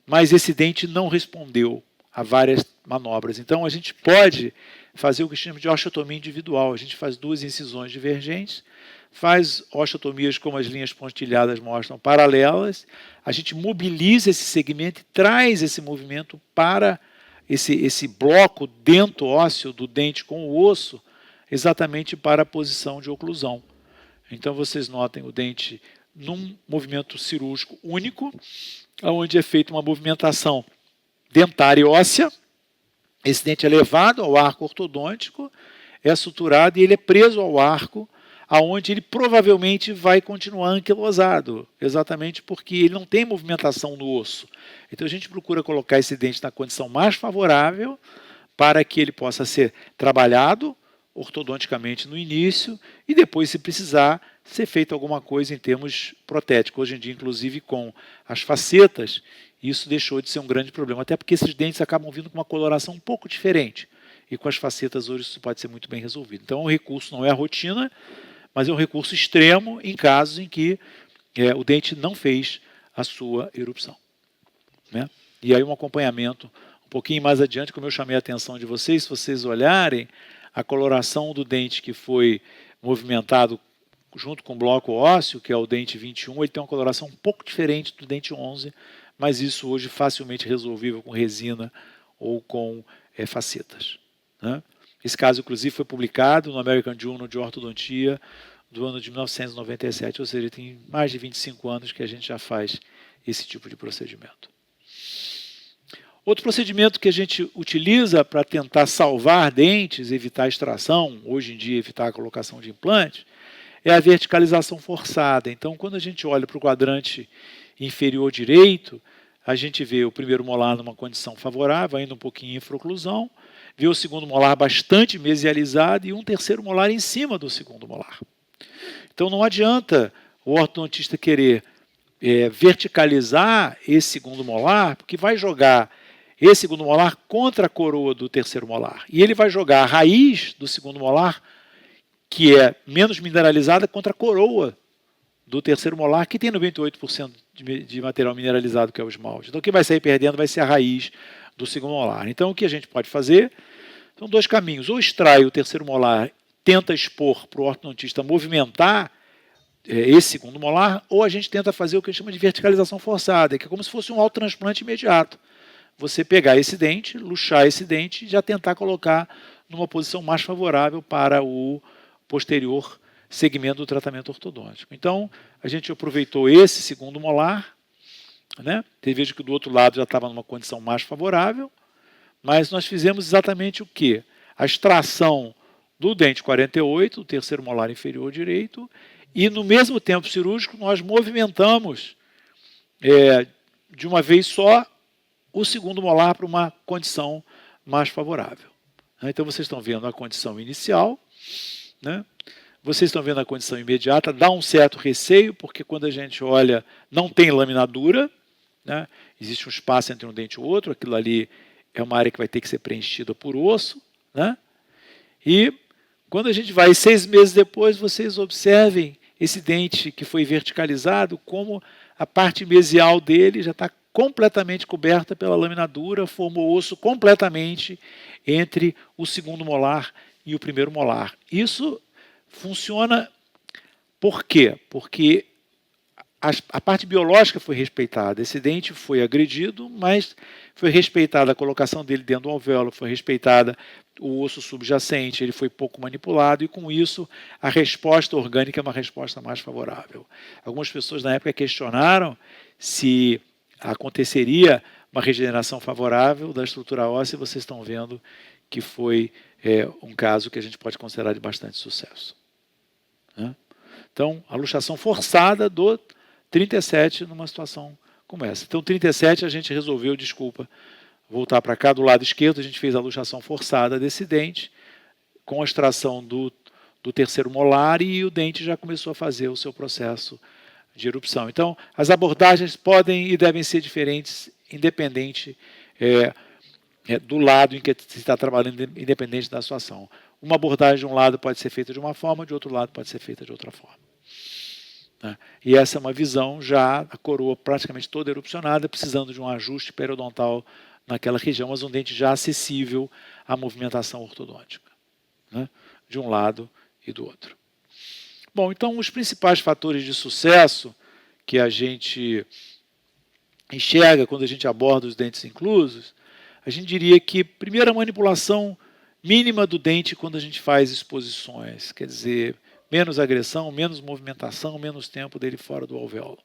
S1: mas esse dente não respondeu a várias manobras. Então a gente pode fazer o que chamamos de osteotomia individual. A gente faz 2 incisões divergentes, faz osteotomias como as linhas pontilhadas mostram, paralelas, a gente mobiliza esse segmento e traz esse movimento para esse bloco dento ósseo do dente com o osso, exatamente para a posição de oclusão. Então vocês notem o dente num movimento cirúrgico único, onde é feita uma movimentação dentária e óssea. Esse dente é levado ao arco ortodôntico, é suturado e ele é preso ao arco, aonde ele provavelmente vai continuar anquilosado, exatamente porque ele não tem movimentação no osso. Então a gente procura colocar esse dente na condição mais favorável para que ele possa ser trabalhado ortodonticamente no início e depois, se precisar, ser feita alguma coisa em termos protéticos. Hoje em dia, inclusive, com as facetas, isso deixou de ser um grande problema, até porque esses dentes acabam vindo com uma coloração um pouco diferente. E com as facetas hoje isso pode ser muito bem resolvido. Então o recurso não é a rotina, mas é um recurso extremo em casos em que o dente não fez a sua erupção, né? E aí um acompanhamento um pouquinho mais adiante, como eu chamei a atenção de vocês, se vocês olharem, a coloração do dente que foi movimentado junto com o bloco ósseo, que é o dente 21, ele tem uma coloração um pouco diferente do dente 11, mas isso hoje facilmente resolvível com resina ou com facetas, né? Esse caso, inclusive, foi publicado no American Journal de Ortodontia do ano de 1997, ou seja, tem mais de 25 anos que a gente já faz esse tipo de procedimento. Outro procedimento que a gente utiliza para tentar salvar dentes, evitar a extração, hoje em dia evitar a colocação de implante, é a verticalização forçada. Então, quando a gente olha para o quadrante inferior direito, a gente vê o primeiro molar numa condição favorável, ainda um pouquinho em infraoclusão, vê o segundo molar bastante mesializado e um terceiro molar em cima do segundo molar. Então não adianta o ortodontista querer verticalizar esse segundo molar, porque vai jogar esse segundo molar contra a coroa do terceiro molar. E ele vai jogar a raiz do segundo molar, que é menos mineralizada, contra a coroa do terceiro molar, que tem 98% de material mineralizado, que é o esmalte. Então o que vai sair perdendo vai ser a raiz do segundo molar. Então o que a gente pode fazer são 2 caminhos. Ou extrai o terceiro molar, tenta expor para o ortodontista movimentar esse segundo molar, ou a gente tenta fazer o que a gente chama de verticalização forçada, que é como se fosse um autotransplante imediato. Você pegar esse dente, luxar esse dente e já tentar colocar numa posição mais favorável para o posterior segmento do tratamento ortodôntico. Então, a gente aproveitou esse segundo molar né? Tem vezes que do outro lado já estava numa condição mais favorável, mas nós fizemos exatamente o quê? A extração do dente 48, o terceiro molar inferior direito, e no mesmo tempo cirúrgico nós movimentamos de uma vez só o segundo molar para uma condição mais favorável. Então vocês estão vendo a condição inicial, né? Vocês estão vendo a condição imediata, dá um certo receio, porque quando a gente olha, não tem laminadura, né? Existe um espaço entre um dente e o outro, aquilo ali é uma área que vai ter que ser preenchida por osso, né? E quando a gente vai 6 meses depois, vocês observem esse dente que foi verticalizado, como a parte mesial dele já está completamente coberta pela laminadura, formou osso completamente entre o segundo molar e o primeiro molar. Isso funciona por quê? Porque a parte biológica foi respeitada. Esse dente foi agredido, mas foi respeitada a colocação dele dentro do alvéolo, foi respeitada o osso subjacente, ele foi pouco manipulado e com isso a resposta orgânica é uma resposta mais favorável. Algumas pessoas na época questionaram se aconteceria uma regeneração favorável da estrutura óssea e vocês estão vendo que foi um caso que a gente pode considerar de bastante sucesso. Né? Então, a luxação forçada do 37 numa situação como essa. Então, 37 a gente resolveu, voltar para cá do lado esquerdo, a gente fez a luxação forçada desse dente, com a extração do terceiro molar e o dente já começou a fazer o seu processo de erupção. Então, as abordagens podem e devem ser diferentes, independente do lado em que se está trabalhando, independente da situação. Uma abordagem de um lado pode ser feita de uma forma, de outro lado pode ser feita de outra forma. E essa é uma visão já, a coroa praticamente toda erupcionada, precisando de um ajuste periodontal naquela região, mas um dente já acessível à movimentação ortodôntica, né? De um lado e do outro. Bom, então os principais fatores de sucesso que a gente enxerga quando a gente aborda os dentes inclusos, a gente diria que, primeiro, a manipulação mínima do dente quando a gente faz exposições, quer dizer, menos agressão, menos movimentação, menos tempo dele fora do alvéolo.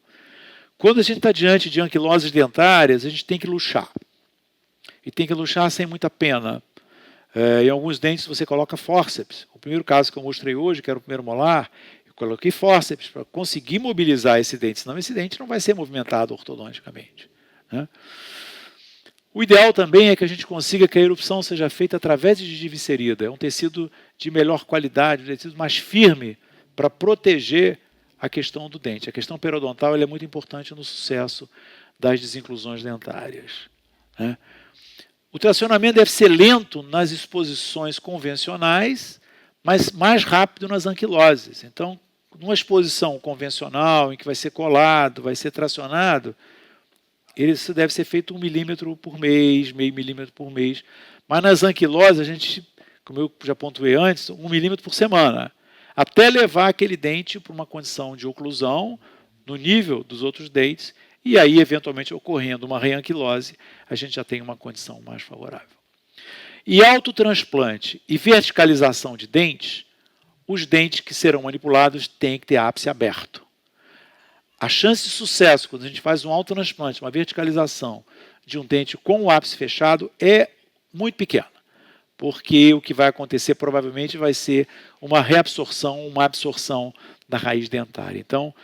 S1: Quando a gente está diante de anquiloses dentárias, a gente tem que luxar. E tem que luxar sem muita pena. Em alguns dentes você coloca fórceps. O primeiro caso que eu mostrei hoje, que era o primeiro molar, eu coloquei fórceps para conseguir mobilizar esse dente, senão esse dente não vai ser movimentado ortodonticamente, né? O ideal também é que a gente consiga que a erupção seja feita através de gengiva inserida. É um tecido de melhor qualidade, um tecido mais firme para proteger a questão do dente. A questão periodontal é muito importante no sucesso das desinclusões dentárias, né? O tracionamento deve ser lento nas exposições convencionais, mas mais rápido nas anquiloses. Então, numa exposição convencional, em que vai ser colado, vai ser tracionado, isso deve ser feito 1 milímetro por mês, meio milímetro por mês. Mas nas anquiloses, a gente, como eu já pontuei antes, 1 milímetro por semana, até levar aquele dente para uma condição de oclusão no nível dos outros dentes, e aí, eventualmente, ocorrendo uma reanquilose, a gente já tem uma condição mais favorável. E autotransplante e verticalização de dentes, os dentes que serão manipulados têm que ter ápice aberto. A chance de sucesso, quando a gente faz um autotransplante, uma verticalização de um dente com o ápice fechado, é muito pequena, porque o que vai acontecer provavelmente vai ser uma reabsorção, uma absorção da raiz dentária. Então,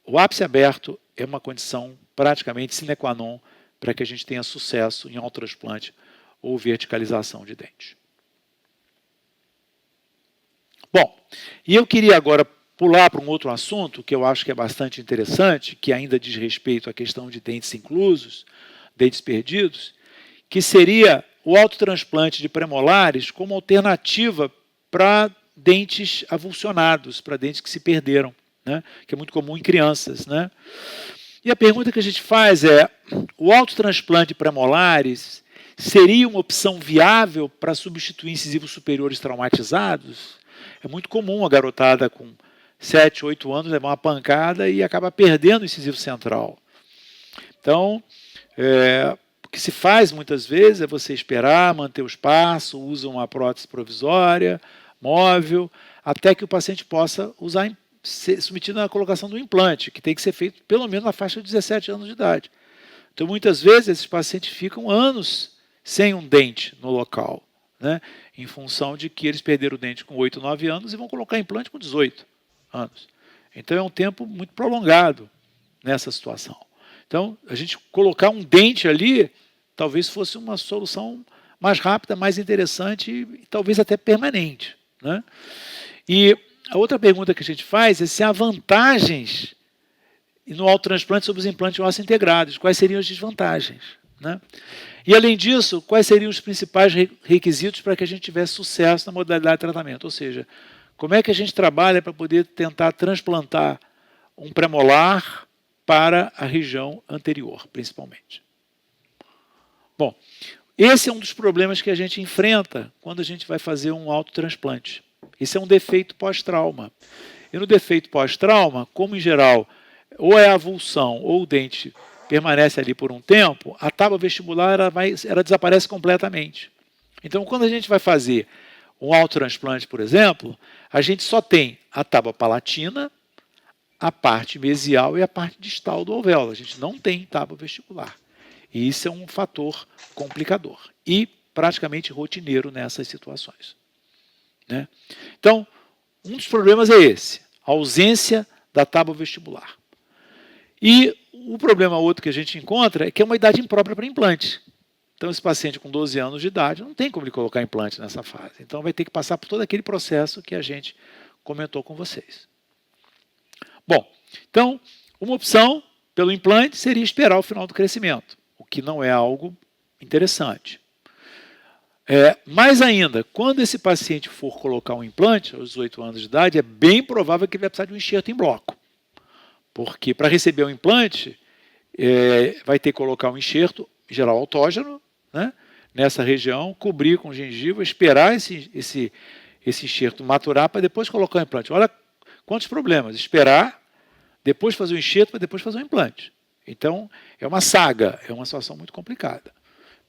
S1: o ápice aberto é uma condição praticamente sine qua non para que a gente tenha sucesso em autotransplante ou verticalização de dente. Bom, e eu queria agora pular para um outro assunto que eu acho que é bastante interessante, que ainda diz respeito à questão de dentes inclusos, dentes perdidos, que seria o autotransplante de premolares como alternativa para dentes avulsionados, para dentes que se perderam, né? Que é muito comum em crianças, né? E a pergunta que a gente faz é, o autotransplante de premolares seria uma opção viável para substituir incisivos superiores traumatizados? É muito comum a garotada com 7, 8 anos levar uma pancada e acaba perdendo o incisivo central. Então, o que se faz muitas vezes é você esperar, manter o espaço, usa uma prótese provisória, móvel, até que o paciente possa usar, ser submetido à colocação do implante, que tem que ser feito pelo menos na faixa de 17 anos de idade. Então, muitas vezes, esses pacientes ficam anos sem um dente no local, né? Em função de que eles perderam o dente com 8, 9 anos e vão colocar implante com 18 anos. Então, é um tempo muito prolongado nessa situação. Então, a gente colocar um dente ali, talvez fosse uma solução mais rápida, mais interessante e talvez até permanente, né? E a outra pergunta que a gente faz é se há vantagens no autotransplante sobre os implantes ósseos integrados. Quais seriam as desvantagens, né? E, além disso, quais seriam os principais requisitos para que a gente tivesse sucesso na modalidade de tratamento? Ou seja, como é que a gente trabalha para poder tentar transplantar um premolar para a região anterior, principalmente? Bom, esse é um dos problemas que a gente enfrenta quando a gente vai fazer um autotransplante. Esse é um defeito pós-trauma. E no defeito pós-trauma, como em geral, ou é a avulsão ou o dente permanece ali por um tempo, a tábua vestibular ela desaparece completamente. Então, quando a gente vai fazer um autotransplante, por exemplo, a gente só tem a tábua palatina, a parte mesial e a parte distal do alvéolo. A gente não tem tábua vestibular. E isso é um fator complicador e praticamente rotineiro nessas situações, né? Então, um dos problemas é esse, a ausência da tábua vestibular. E o problema outro que a gente encontra é que é uma idade imprópria para implante. Então, esse paciente com 12 anos de idade não tem como ele colocar implante nessa fase. Então, vai ter que passar por todo aquele processo que a gente comentou com vocês. Bom, então, uma opção pelo implante seria esperar o final do crescimento, o que não é algo interessante. Mais ainda, quando esse paciente for colocar um implante aos 18 anos de idade, é bem provável que ele vai precisar de um enxerto em bloco. Porque para receber o implante, vai ter que colocar um enxerto, em geral autógeno, né, nessa região, cobrir com gengiva, esperar esse enxerto maturar para depois colocar o implante. Olha quantos problemas. Esperar, depois fazer o enxerto, para depois fazer o implante. Então, é uma saga, é uma situação muito complicada.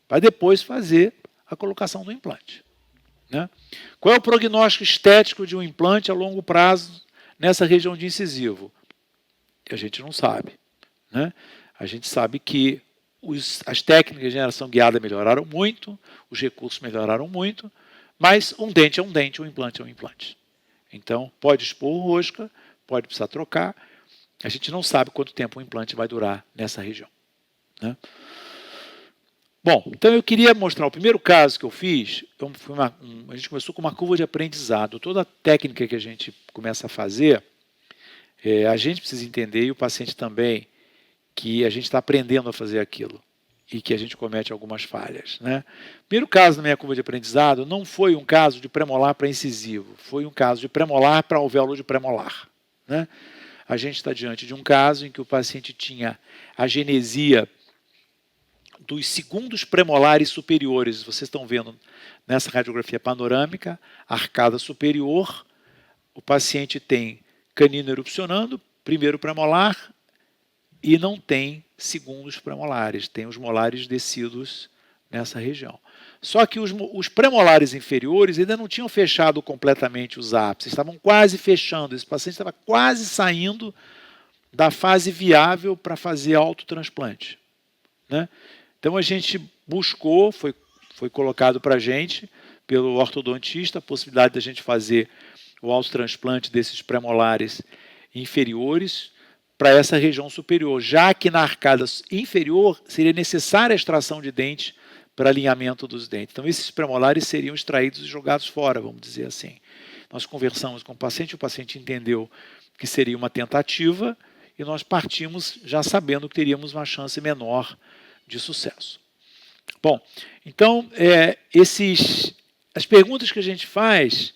S1: Para depois fazer a colocação do implante, né? Qual é o prognóstico estético de um implante a longo prazo nessa região de incisivo? A gente não sabe, né? A gente sabe que as técnicas de geração guiada melhoraram muito, os recursos melhoraram muito, mas um dente é um dente, um implante é um implante. Então, pode expor rosca, pode precisar trocar. A gente não sabe quanto tempo o implante vai durar nessa região, né? Bom, então eu queria mostrar o primeiro caso que eu fiz. Então a gente começou com uma curva de aprendizado. Toda a técnica que a gente começa a fazer, a gente precisa entender, e o paciente também, que a gente está aprendendo a fazer aquilo e que a gente comete algumas falhas, né? O primeiro caso na minha curva de aprendizado não foi um caso de premolar para incisivo, foi um caso de premolar para alvéolo de premolar, né? A gente está diante de um caso em que o paciente tinha agenesia dos segundos premolares superiores. Vocês estão vendo nessa radiografia panorâmica, arcada superior, o paciente tem canino erupcionando, primeiro premolar, e não tem segundos premolares, tem os molares descidos nessa região. Só que os premolares inferiores ainda não tinham fechado completamente os ápices, estavam quase fechando, esse paciente estava quase saindo da fase viável para fazer autotransplante, né? Então a gente buscou, foi colocado para a gente, pelo ortodontista, a possibilidade de a gente fazer o autotransplante desses premolares inferiores para essa região superior, já que na arcada inferior seria necessária a extração de dente para alinhamento dos dentes. Então esses premolares seriam extraídos e jogados fora, vamos dizer assim. Nós conversamos com o paciente entendeu que seria uma tentativa e nós partimos já sabendo que teríamos uma chance menor de sucesso. Bom, então, as perguntas que a gente faz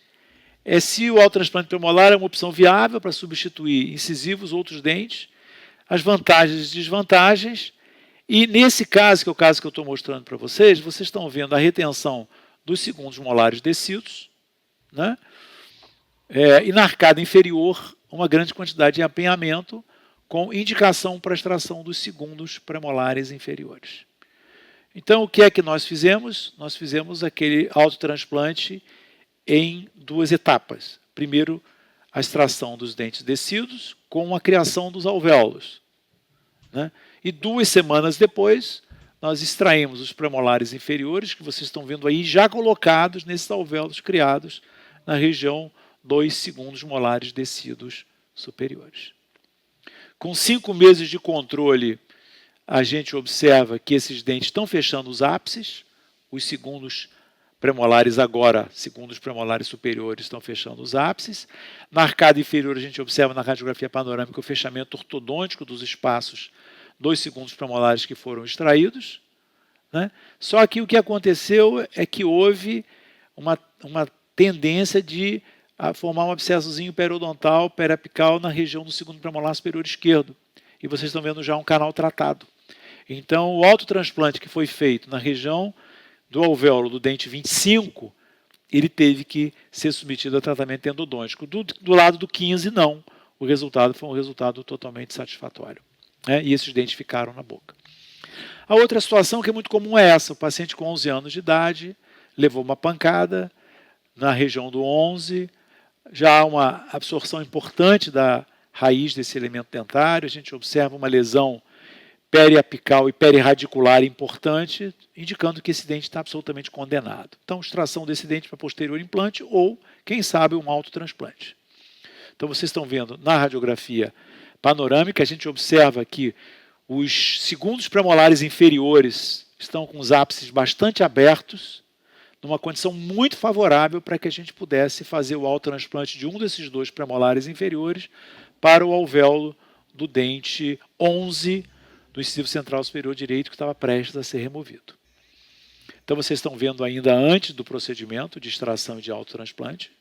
S1: é se o autotransplante premolar é uma opção viável para substituir incisivos ou outros dentes, as vantagens e desvantagens, e nesse caso, que é o caso que eu estou mostrando para vocês estão vendo a retenção dos segundos molares descidos, né? E na arcada inferior, uma grande quantidade de apenhamento, com indicação para a extração dos segundos premolares inferiores. Então, o que é que nós fizemos? Nós fizemos aquele autotransplante em duas etapas. Primeiro, a extração dos dentes descidos com a criação dos alvéolos, né? e 2 semanas depois nós extraímos os premolares inferiores, que vocês estão vendo aí, já colocados nesses alvéolos criados na região 2 segundos molares descidos superiores. Com 5 meses de controle, a gente observa que esses dentes estão fechando os ápices, os segundos premolares agora, segundos premolares superiores, estão fechando os ápices. Na arcada inferior, a gente observa na radiografia panorâmica o fechamento ortodôntico dos espaços 2 segundos premolares que foram extraídos, né? Só que o que aconteceu é que houve uma tendência de formar um abscessozinho periodontal, periapical, na região do segundo premolar superior esquerdo. E vocês estão vendo já um canal tratado. Então, o autotransplante que foi feito na região do alvéolo do dente 25, ele teve que ser submetido a tratamento endodôntico. Do lado do 15, não. O resultado foi um resultado totalmente satisfatório, né? E esses dentes ficaram na boca. A outra situação que é muito comum é essa. O paciente com 11 anos de idade levou uma pancada na região do 11, já há uma absorção importante da raiz desse elemento dentário, a gente observa uma lesão periapical e perirradicular importante, indicando que esse dente está absolutamente condenado. Então, extração desse dente para posterior implante ou, quem sabe, um autotransplante. Então, vocês estão vendo na radiografia panorâmica, a gente observa que os segundos premolares inferiores estão com os ápices bastante abertos, numa condição muito favorável para que a gente pudesse fazer o autotransplante de um desses 2 premolares inferiores para o alvéolo do dente 11 do incisivo central superior direito, que estava prestes a ser removido. Então, vocês estão vendo ainda antes do procedimento de extração e de autotransplante.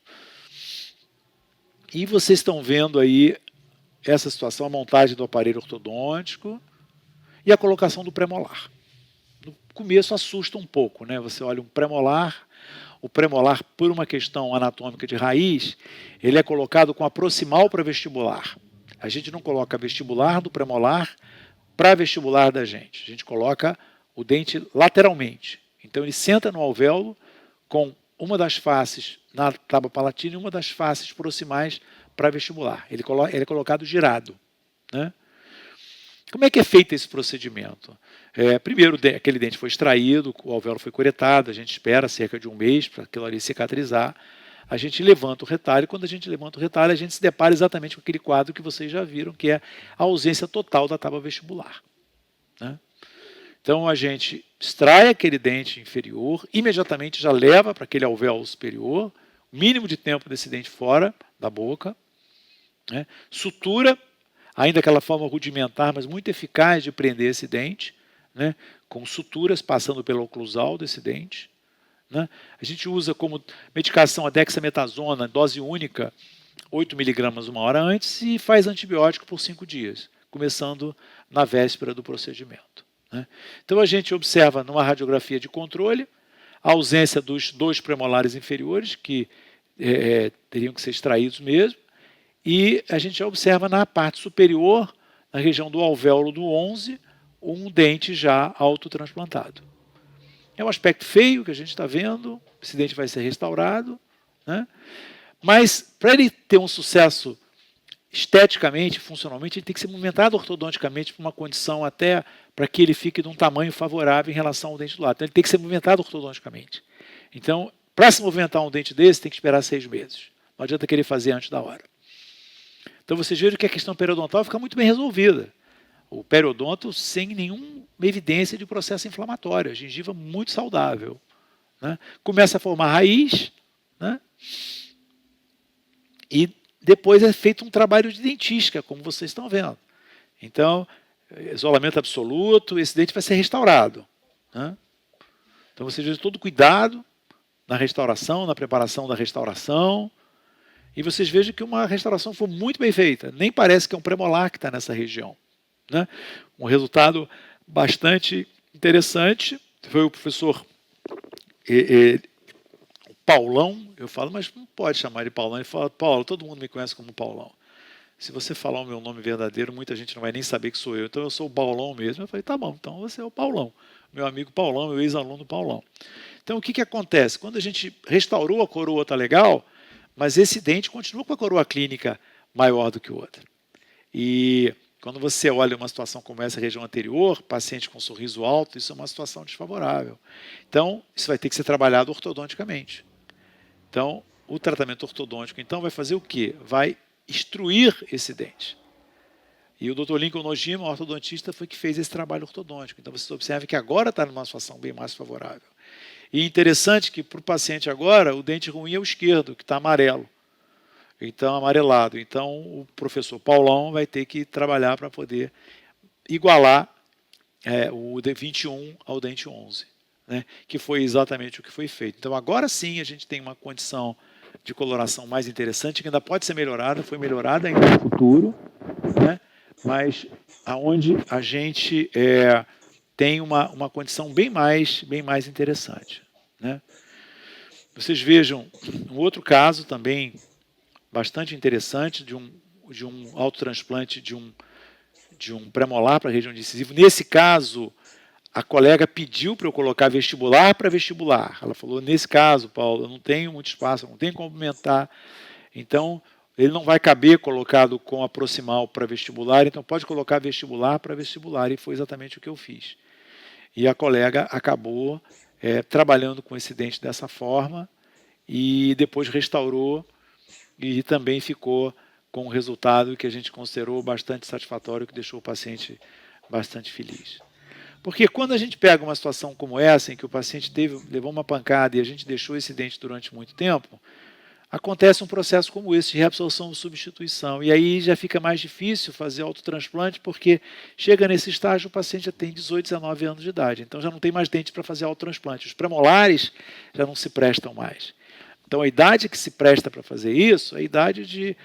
S1: E vocês estão vendo aí essa situação, a montagem do aparelho ortodôntico e a colocação do premolar. No começo assusta um pouco, né? Você olha um premolar, o premolar, por uma questão anatômica de raiz, ele é colocado com a proximal para vestibular. A gente não coloca vestibular do premolar para vestibular da gente. A gente coloca o dente lateralmente. Então, ele senta no alvéolo com uma das faces na tábua palatina e uma das faces proximais para vestibular. Ele é colocado girado, né? Como é que é feito esse procedimento? Primeiro, aquele dente foi extraído, o alvéolo foi curetado, a gente espera cerca de 1 mês para aquilo ali cicatrizar. A gente levanta o retalho, e quando a gente levanta o retalho, a gente se depara exatamente com aquele quadro que vocês já viram, que é a ausência total da tábua vestibular, né? Então, a gente extrai aquele dente inferior, imediatamente já leva para aquele alvéolo superior, o mínimo de tempo desse dente fora da boca, né? Sutura, ainda aquela forma rudimentar, mas muito eficaz de prender esse dente, né? Com suturas passando pela oclusal desse dente, né? A gente usa como medicação a dexametasona, dose única, 8 mg 1 hora antes, e faz antibiótico por 5 dias, começando na véspera do procedimento, né? Então, a gente observa numa radiografia de controle a ausência dos 2 premolares inferiores, que teriam que ser extraídos mesmo, e a gente observa na parte superior, na região do alvéolo do 11, um dente já autotransplantado. É um aspecto feio que a gente está vendo, esse dente vai ser restaurado, né? Mas, para ele ter um sucesso esteticamente, funcionalmente, ele tem que ser movimentado ortodonticamente para uma condição até para que ele fique de um tamanho favorável em relação ao dente do lado. Então, ele tem que ser movimentado ortodonticamente. Então, para se movimentar um dente desse, tem que esperar 6 meses. Não adianta querer fazer antes da hora. Então, vocês viram que a questão periodontal fica muito bem resolvida. O periodonto sem nenhuma evidência de processo inflamatório, a gengiva muito saudável, né? Começa a formar raiz, né? E depois é feito um trabalho de dentística, como vocês estão vendo. Então, isolamento absoluto, esse dente vai ser restaurado, né? Então, vocês vejam todo cuidado na restauração, na preparação da restauração. E vocês vejam que uma restauração foi muito bem feita. Nem parece que é um premolar que está nessa região, né? Um resultado bastante interessante. Foi o professor Paulão, eu falo, mas não pode chamar de Paulão. Ele fala, Paulo, todo mundo me conhece como Paulão. Se você falar o meu nome verdadeiro, muita gente não vai nem saber que sou eu. Então, eu sou o Paulão mesmo. Eu falei, tá bom, então você é o Paulão. Meu amigo Paulão, meu ex-aluno Paulão. Então, o que acontece? Quando a gente restaurou a coroa, tá legal, mas esse dente continua com a coroa clínica maior do que o outro. E Quando você olha uma situação como essa, região anterior, paciente com sorriso alto, isso é uma situação desfavorável. Então, isso vai ter que ser trabalhado ortodonticamente. Então, o tratamento ortodôntico, então, vai fazer o quê? Vai instruir esse dente. E o Dr. Lincoln Nojima, ortodontista, foi que fez esse trabalho ortodôntico. Então, vocês observam que agora está numa situação bem mais favorável. E interessante que para o paciente agora, o dente ruim é o esquerdo, que está amarelo. Então, amarelado. Então, o professor Paulão vai ter que trabalhar para poder igualar o D21 ao dente 11, né? Que foi exatamente o que foi feito. Então, agora sim, a gente tem uma condição de coloração mais interessante, que ainda pode ser melhorada, foi melhorada ainda no futuro, né? Mas aonde a gente tem uma condição bem mais interessante, né? Vocês vejam um outro caso também bastante interessante de um autotransplante de um premolar para a região de incisivo. Nesse caso, a colega pediu para eu colocar vestibular para vestibular. Ela falou, nesse caso, Paulo, eu não tenho muito espaço, eu não tenho como aumentar. Então, ele não vai caber colocado com a proximal para vestibular, então pode colocar vestibular para vestibular. E foi exatamente o que eu fiz. E a colega acabou trabalhando com esse dente dessa forma e depois restaurou e também ficou com um resultado que a gente considerou bastante satisfatório, que deixou o paciente bastante feliz. Porque quando a gente pega uma situação como essa, em que o paciente levou uma pancada e a gente deixou esse dente durante muito tempo, acontece um processo como esse de reabsorção ou substituição. E aí já fica mais difícil fazer autotransplante, porque chega nesse estágio, o paciente já tem 18, 19 anos de idade. Então já não tem mais dente para fazer autotransplante. Os premolares já não se prestam mais. Então, a idade que se presta para fazer isso é a idade de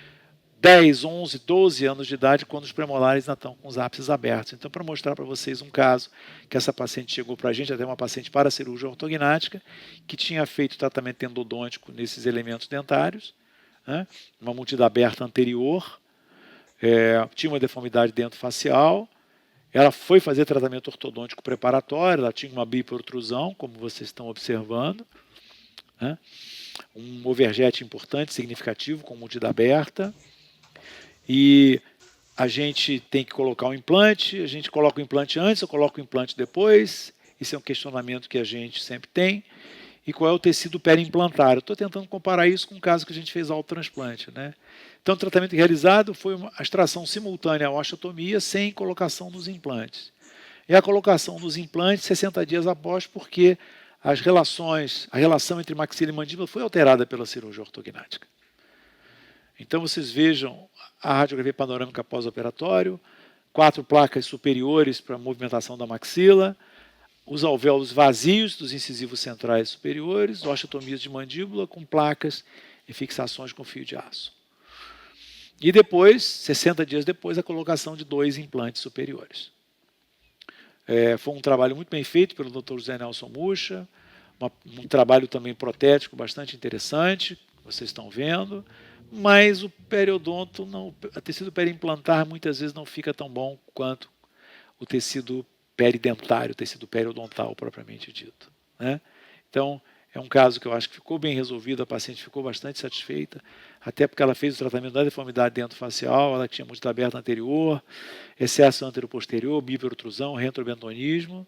S1: 10, 11, 12 anos de idade, quando os premolares ainda estão com os ápices abertos. Então, para mostrar para vocês um caso que essa paciente chegou para a gente, até uma paciente para cirurgia ortognática, que tinha feito tratamento endodôntico nesses elementos dentários, né, uma multida aberta anterior, tinha uma deformidade dentofacial, ela foi fazer tratamento ortodôntico preparatório, ela tinha uma biprotrusão, como vocês estão observando, né, um overjet importante, significativo, com multida aberta, e a gente tem que colocar um implante, a gente coloca o implante antes ou coloca o implante depois, esse é um questionamento que a gente sempre tem, e qual é o tecido periimplantário. Estou tentando comparar isso com o caso que a gente fez autotransplante, né? Então, o tratamento realizado foi a extração simultânea à osteotomia sem colocação dos implantes. E a colocação dos implantes 60 dias após, porque a relação entre maxila e mandíbula foi alterada pela cirurgia ortognática. Então, vocês vejam a radiografia panorâmica pós-operatório, 4 placas superiores para a movimentação da maxila, os alvéolos vazios dos incisivos centrais superiores, osteotomias de mandíbula com placas e fixações com fio de aço. E depois, 60 dias depois, a colocação de 2 implantes superiores. Foi um trabalho muito bem feito pelo Dr. José Nelson Mucha, um trabalho também protético bastante interessante, vocês estão vendo, mas o periodonto, o tecido periimplantar muitas vezes não fica tão bom quanto o tecido peridentário, o tecido periodontal propriamente dito, né? Então, é um caso que eu acho que ficou bem resolvido, a paciente ficou bastante satisfeita, até porque ela fez o tratamento da deformidade dentofacial, ela tinha multida aberta anterior, excesso anteroposterior, biprotrusão, retrobentonismo.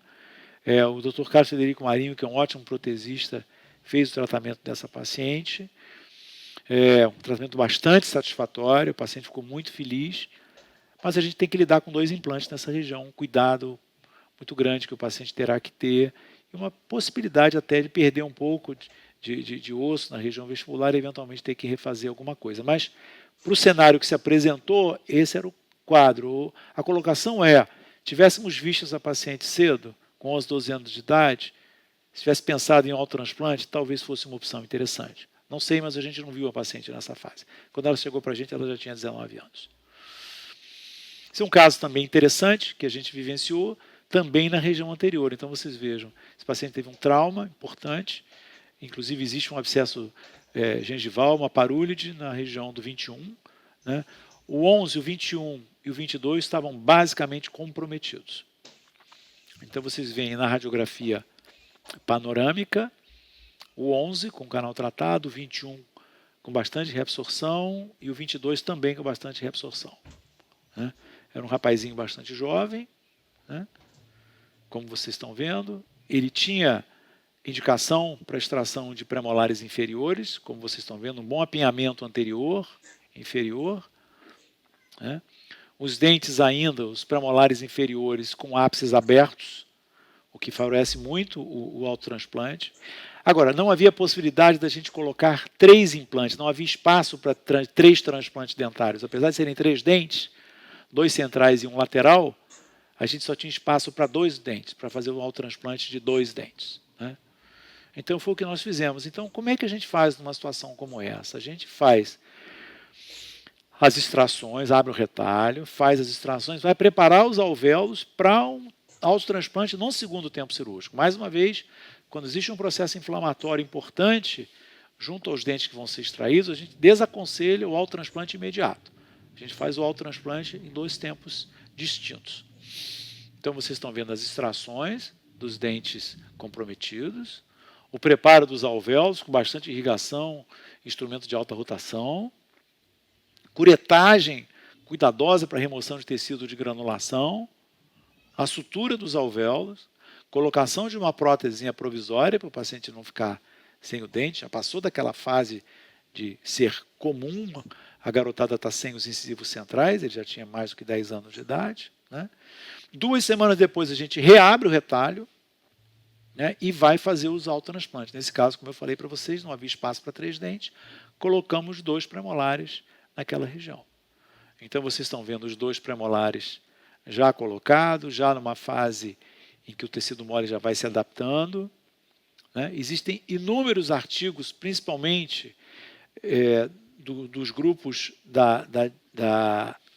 S1: O Dr. Carlos Federico Marinho, que é um ótimo protesista, fez o tratamento dessa paciente. Um tratamento bastante satisfatório, o paciente ficou muito feliz, mas a gente tem que lidar com 2 implantes nessa região, um cuidado muito grande que o paciente terá que ter, e uma possibilidade até de perder um pouco de osso na região vestibular e eventualmente ter que refazer alguma coisa. Mas, para o cenário que se apresentou, esse era o quadro. A colocação tivéssemos visto essa paciente cedo, com 11, 12 anos de idade, se tivesse pensado em um autotransplante, talvez fosse uma opção interessante. Não sei, mas a gente não viu a paciente nessa fase. Quando ela chegou para a gente, ela já tinha 19 anos. Esse é um caso também interessante, que a gente vivenciou, também na região anterior. Então, vocês vejam, esse paciente teve um trauma importante, inclusive existe um abscesso gengival, uma parúlide na região do 21. Né? O 11, o 21 e o 22 estavam basicamente comprometidos. Então, vocês veem na radiografia panorâmica, o 11 com canal tratado, o 21 com bastante reabsorção e o 22 também com bastante reabsorção. Né? Era um rapazinho bastante jovem, né? Como vocês estão vendo. Ele tinha indicação para extração de premolares inferiores, como vocês estão vendo, um bom apinhamento anterior, inferior, né? Os dentes ainda, os premolares inferiores com ápices abertos, o que favorece muito o autotransplante. Agora, não havia possibilidade da gente colocar 3 implantes, não havia espaço para 3 transplantes dentários. Apesar de serem 3 dentes, 2 centrais e um lateral, a gente só tinha espaço para 2 dentes, para fazer um autotransplante de 2 dentes, né? Então foi o que nós fizemos. Então, como é que a gente faz numa situação como essa? A gente faz as extrações, abre o retalho, faz as extrações, vai preparar os alvéolos para um autotransplante no segundo tempo cirúrgico. Mais uma vez, quando existe um processo inflamatório importante, junto aos dentes que vão ser extraídos, a gente desaconselha o autotransplante imediato. A gente faz o autotransplante em 2 tempos distintos. Então, vocês estão vendo as extrações dos dentes comprometidos, o preparo dos alvéolos com bastante irrigação, instrumento de alta rotação, curetagem cuidadosa para remoção de tecido de granulação, a sutura dos alvéolos, colocação de uma prótesezinha provisória para o paciente não ficar sem o dente, já passou daquela fase de ser comum, a garotada está sem os incisivos centrais, ele já tinha mais do que 10 anos de idade, né? 2 semanas depois a gente reabre o retalho, né, e vai fazer os autotransplantes. Nesse caso, como eu falei para vocês, não havia espaço para 3 dentes, colocamos 2 premolares naquela região. Então, vocês estão vendo os 2 premolares já colocados, já numa fase em que o tecido mole já vai se adaptando, né? Existem inúmeros artigos, principalmente dos grupos da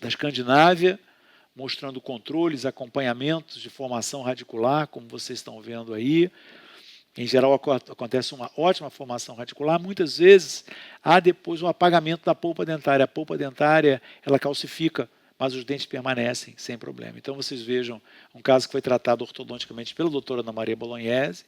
S1: Escandinávia, mostrando controles, acompanhamentos de formação radicular, como vocês estão vendo aí. Em geral, acontece uma ótima formação radicular. Muitas vezes, há depois um apagamento da polpa dentária. A polpa dentária, ela calcifica, mas os dentes permanecem sem problema. Então, vocês vejam um caso que foi tratado ortodonticamente pela doutora Ana Maria Bolognese.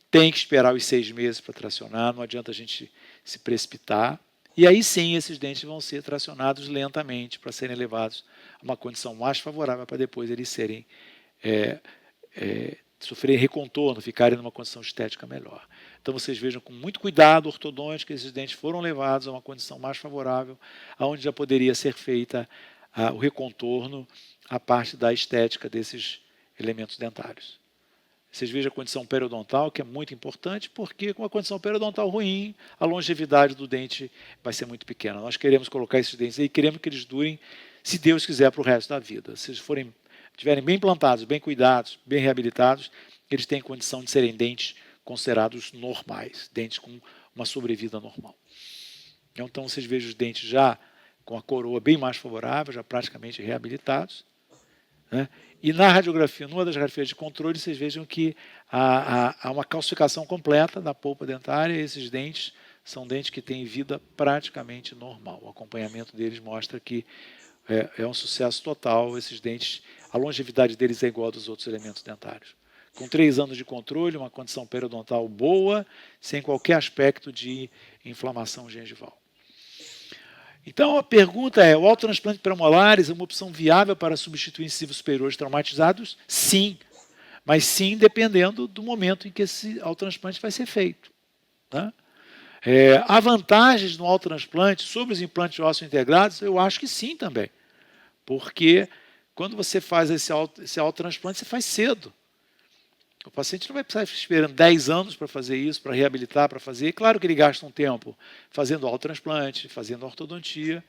S1: Tem que esperar os 6 meses para tracionar, não adianta a gente se precipitar. E aí sim, esses dentes vão ser tracionados lentamente para serem levados a uma condição mais favorável para depois eles serem sofrerem recontorno, ficarem numa condição estética melhor. Então vocês vejam com muito cuidado ortodôntico, esses dentes foram levados a uma condição mais favorável, onde já poderia ser feita o recontorno, a parte da estética desses elementos dentários. Vocês vejam a condição periodontal, que é muito importante, porque com a condição periodontal ruim, a longevidade do dente vai ser muito pequena. Nós queremos colocar esses dentes aí, queremos que eles durem, se Deus quiser, para o resto da vida. Se eles estiverem bem plantados, bem cuidados, bem reabilitados, eles têm condição de serem dentes considerados normais, dentes com uma sobrevida normal. Então, vocês vejam os dentes já com a coroa bem mais favorável, já praticamente reabilitados, né? E na radiografia, numa das radiografias de controle, vocês vejam que há uma calcificação completa da polpa dentária. Esses dentes são dentes que têm vida praticamente normal. O acompanhamento deles mostra que é um sucesso total. Esses dentes, a longevidade deles é igual a dos outros elementos dentários. Com 3 anos de controle, uma condição periodontal boa, sem qualquer aspecto de inflamação gengival. Então, a pergunta é, o autotransplante premolares é uma opção viável para substituir incisivos superiores traumatizados? Sim, mas sim dependendo do momento em que esse autotransplante vai ser feito, tá? Há vantagens no autotransplante sobre os implantes de ósseo integrados? Eu acho que sim também, porque quando você faz esse autotransplante, você faz cedo. O paciente não vai precisar ficar esperando 10 anos para fazer isso, para reabilitar, para fazer. Claro que ele gasta um tempo fazendo autotransplante, fazendo ortodontia,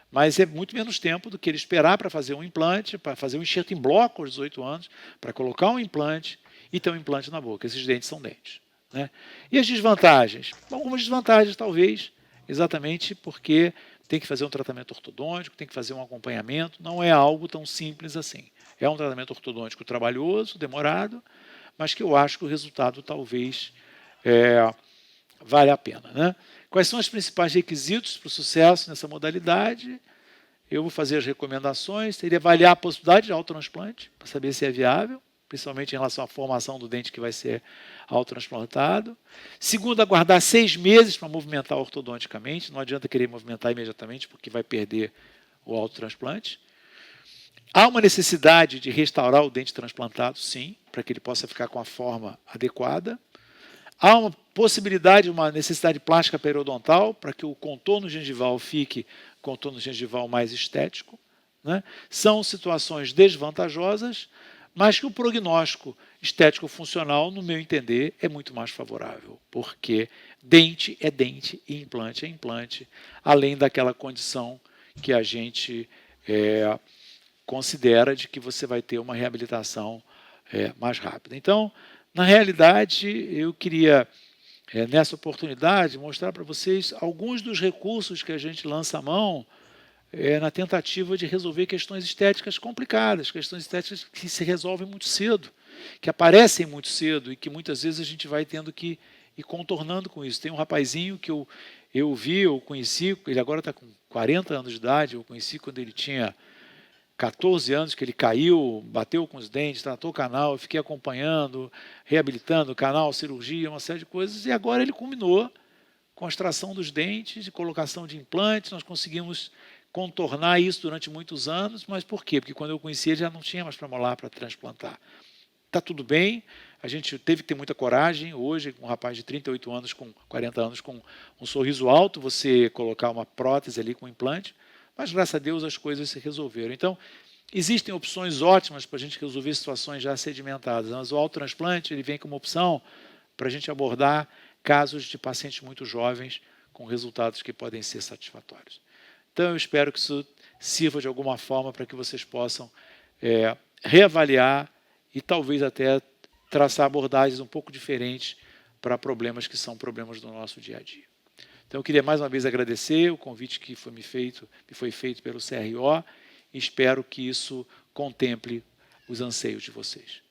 S1: mas é muito menos tempo do que ele esperar para fazer um implante, para fazer um enxerto em bloco aos 18 anos, para colocar um implante e ter um implante na boca. Esses dentes são dentes, né? E as desvantagens? Algumas desvantagens, talvez, exatamente porque tem que fazer um tratamento ortodôntico, tem que fazer um acompanhamento, não é algo tão simples assim. É um tratamento ortodôntico trabalhoso, demorado, mas que eu acho que o resultado talvez vale a pena, né? Quais são os principais requisitos para o sucesso nessa modalidade? Eu vou fazer as recomendações, teria avaliar a possibilidade de autotransplante, para saber se é viável, principalmente em relação à formação do dente que vai ser autotransplantado. Segundo, aguardar 6 meses para movimentar ortodonticamente, não adianta querer movimentar imediatamente, porque vai perder o autotransplante. Há uma necessidade de restaurar o dente transplantado, sim, para que ele possa ficar com a forma adequada. Há uma possibilidade, uma necessidade plástica periodontal, para que o contorno gengival fique contorno gengival mais estético, né? São situações desvantajosas, mas que o prognóstico estético-funcional, no meu entender, é muito mais favorável, porque dente é dente e implante é implante, além daquela condição que a gente considera de que você vai ter uma reabilitação mais rápida. Então, na realidade, eu queria, nessa oportunidade, mostrar para vocês alguns dos recursos que a gente lança a mão na tentativa de resolver questões estéticas complicadas, questões estéticas que se resolvem muito cedo, que aparecem muito cedo e que muitas vezes a gente vai tendo que ir contornando com isso. Tem um rapazinho que eu vi, eu conheci, ele agora está com 40 anos de idade, eu conheci quando ele tinha 14 anos, que ele caiu, bateu com os dentes, tratou o canal, eu fiquei acompanhando, reabilitando o canal, cirurgia, uma série de coisas, e agora ele culminou com a extração dos dentes e colocação de implantes. Nós conseguimos contornar isso durante muitos anos, mas por quê? Porque quando eu conheci ele já não tinha mais premolar para transplantar. Está tudo bem, a gente teve que ter muita coragem. Hoje, um rapaz de 38 anos, com 40 anos, com um sorriso alto, você colocar uma prótese ali com implante, mas graças a Deus as coisas se resolveram. Então, existem opções ótimas para a gente resolver situações já sedimentadas, mas o autotransplante ele vem como opção para a gente abordar casos de pacientes muito jovens com resultados que podem ser satisfatórios. Então, eu espero que isso sirva de alguma forma para que vocês possam reavaliar e talvez até traçar abordagens um pouco diferentes para problemas que são problemas do nosso dia a dia. Então, eu queria mais uma vez agradecer o convite que me foi feito pelo CRO e espero que isso contemple os anseios de vocês.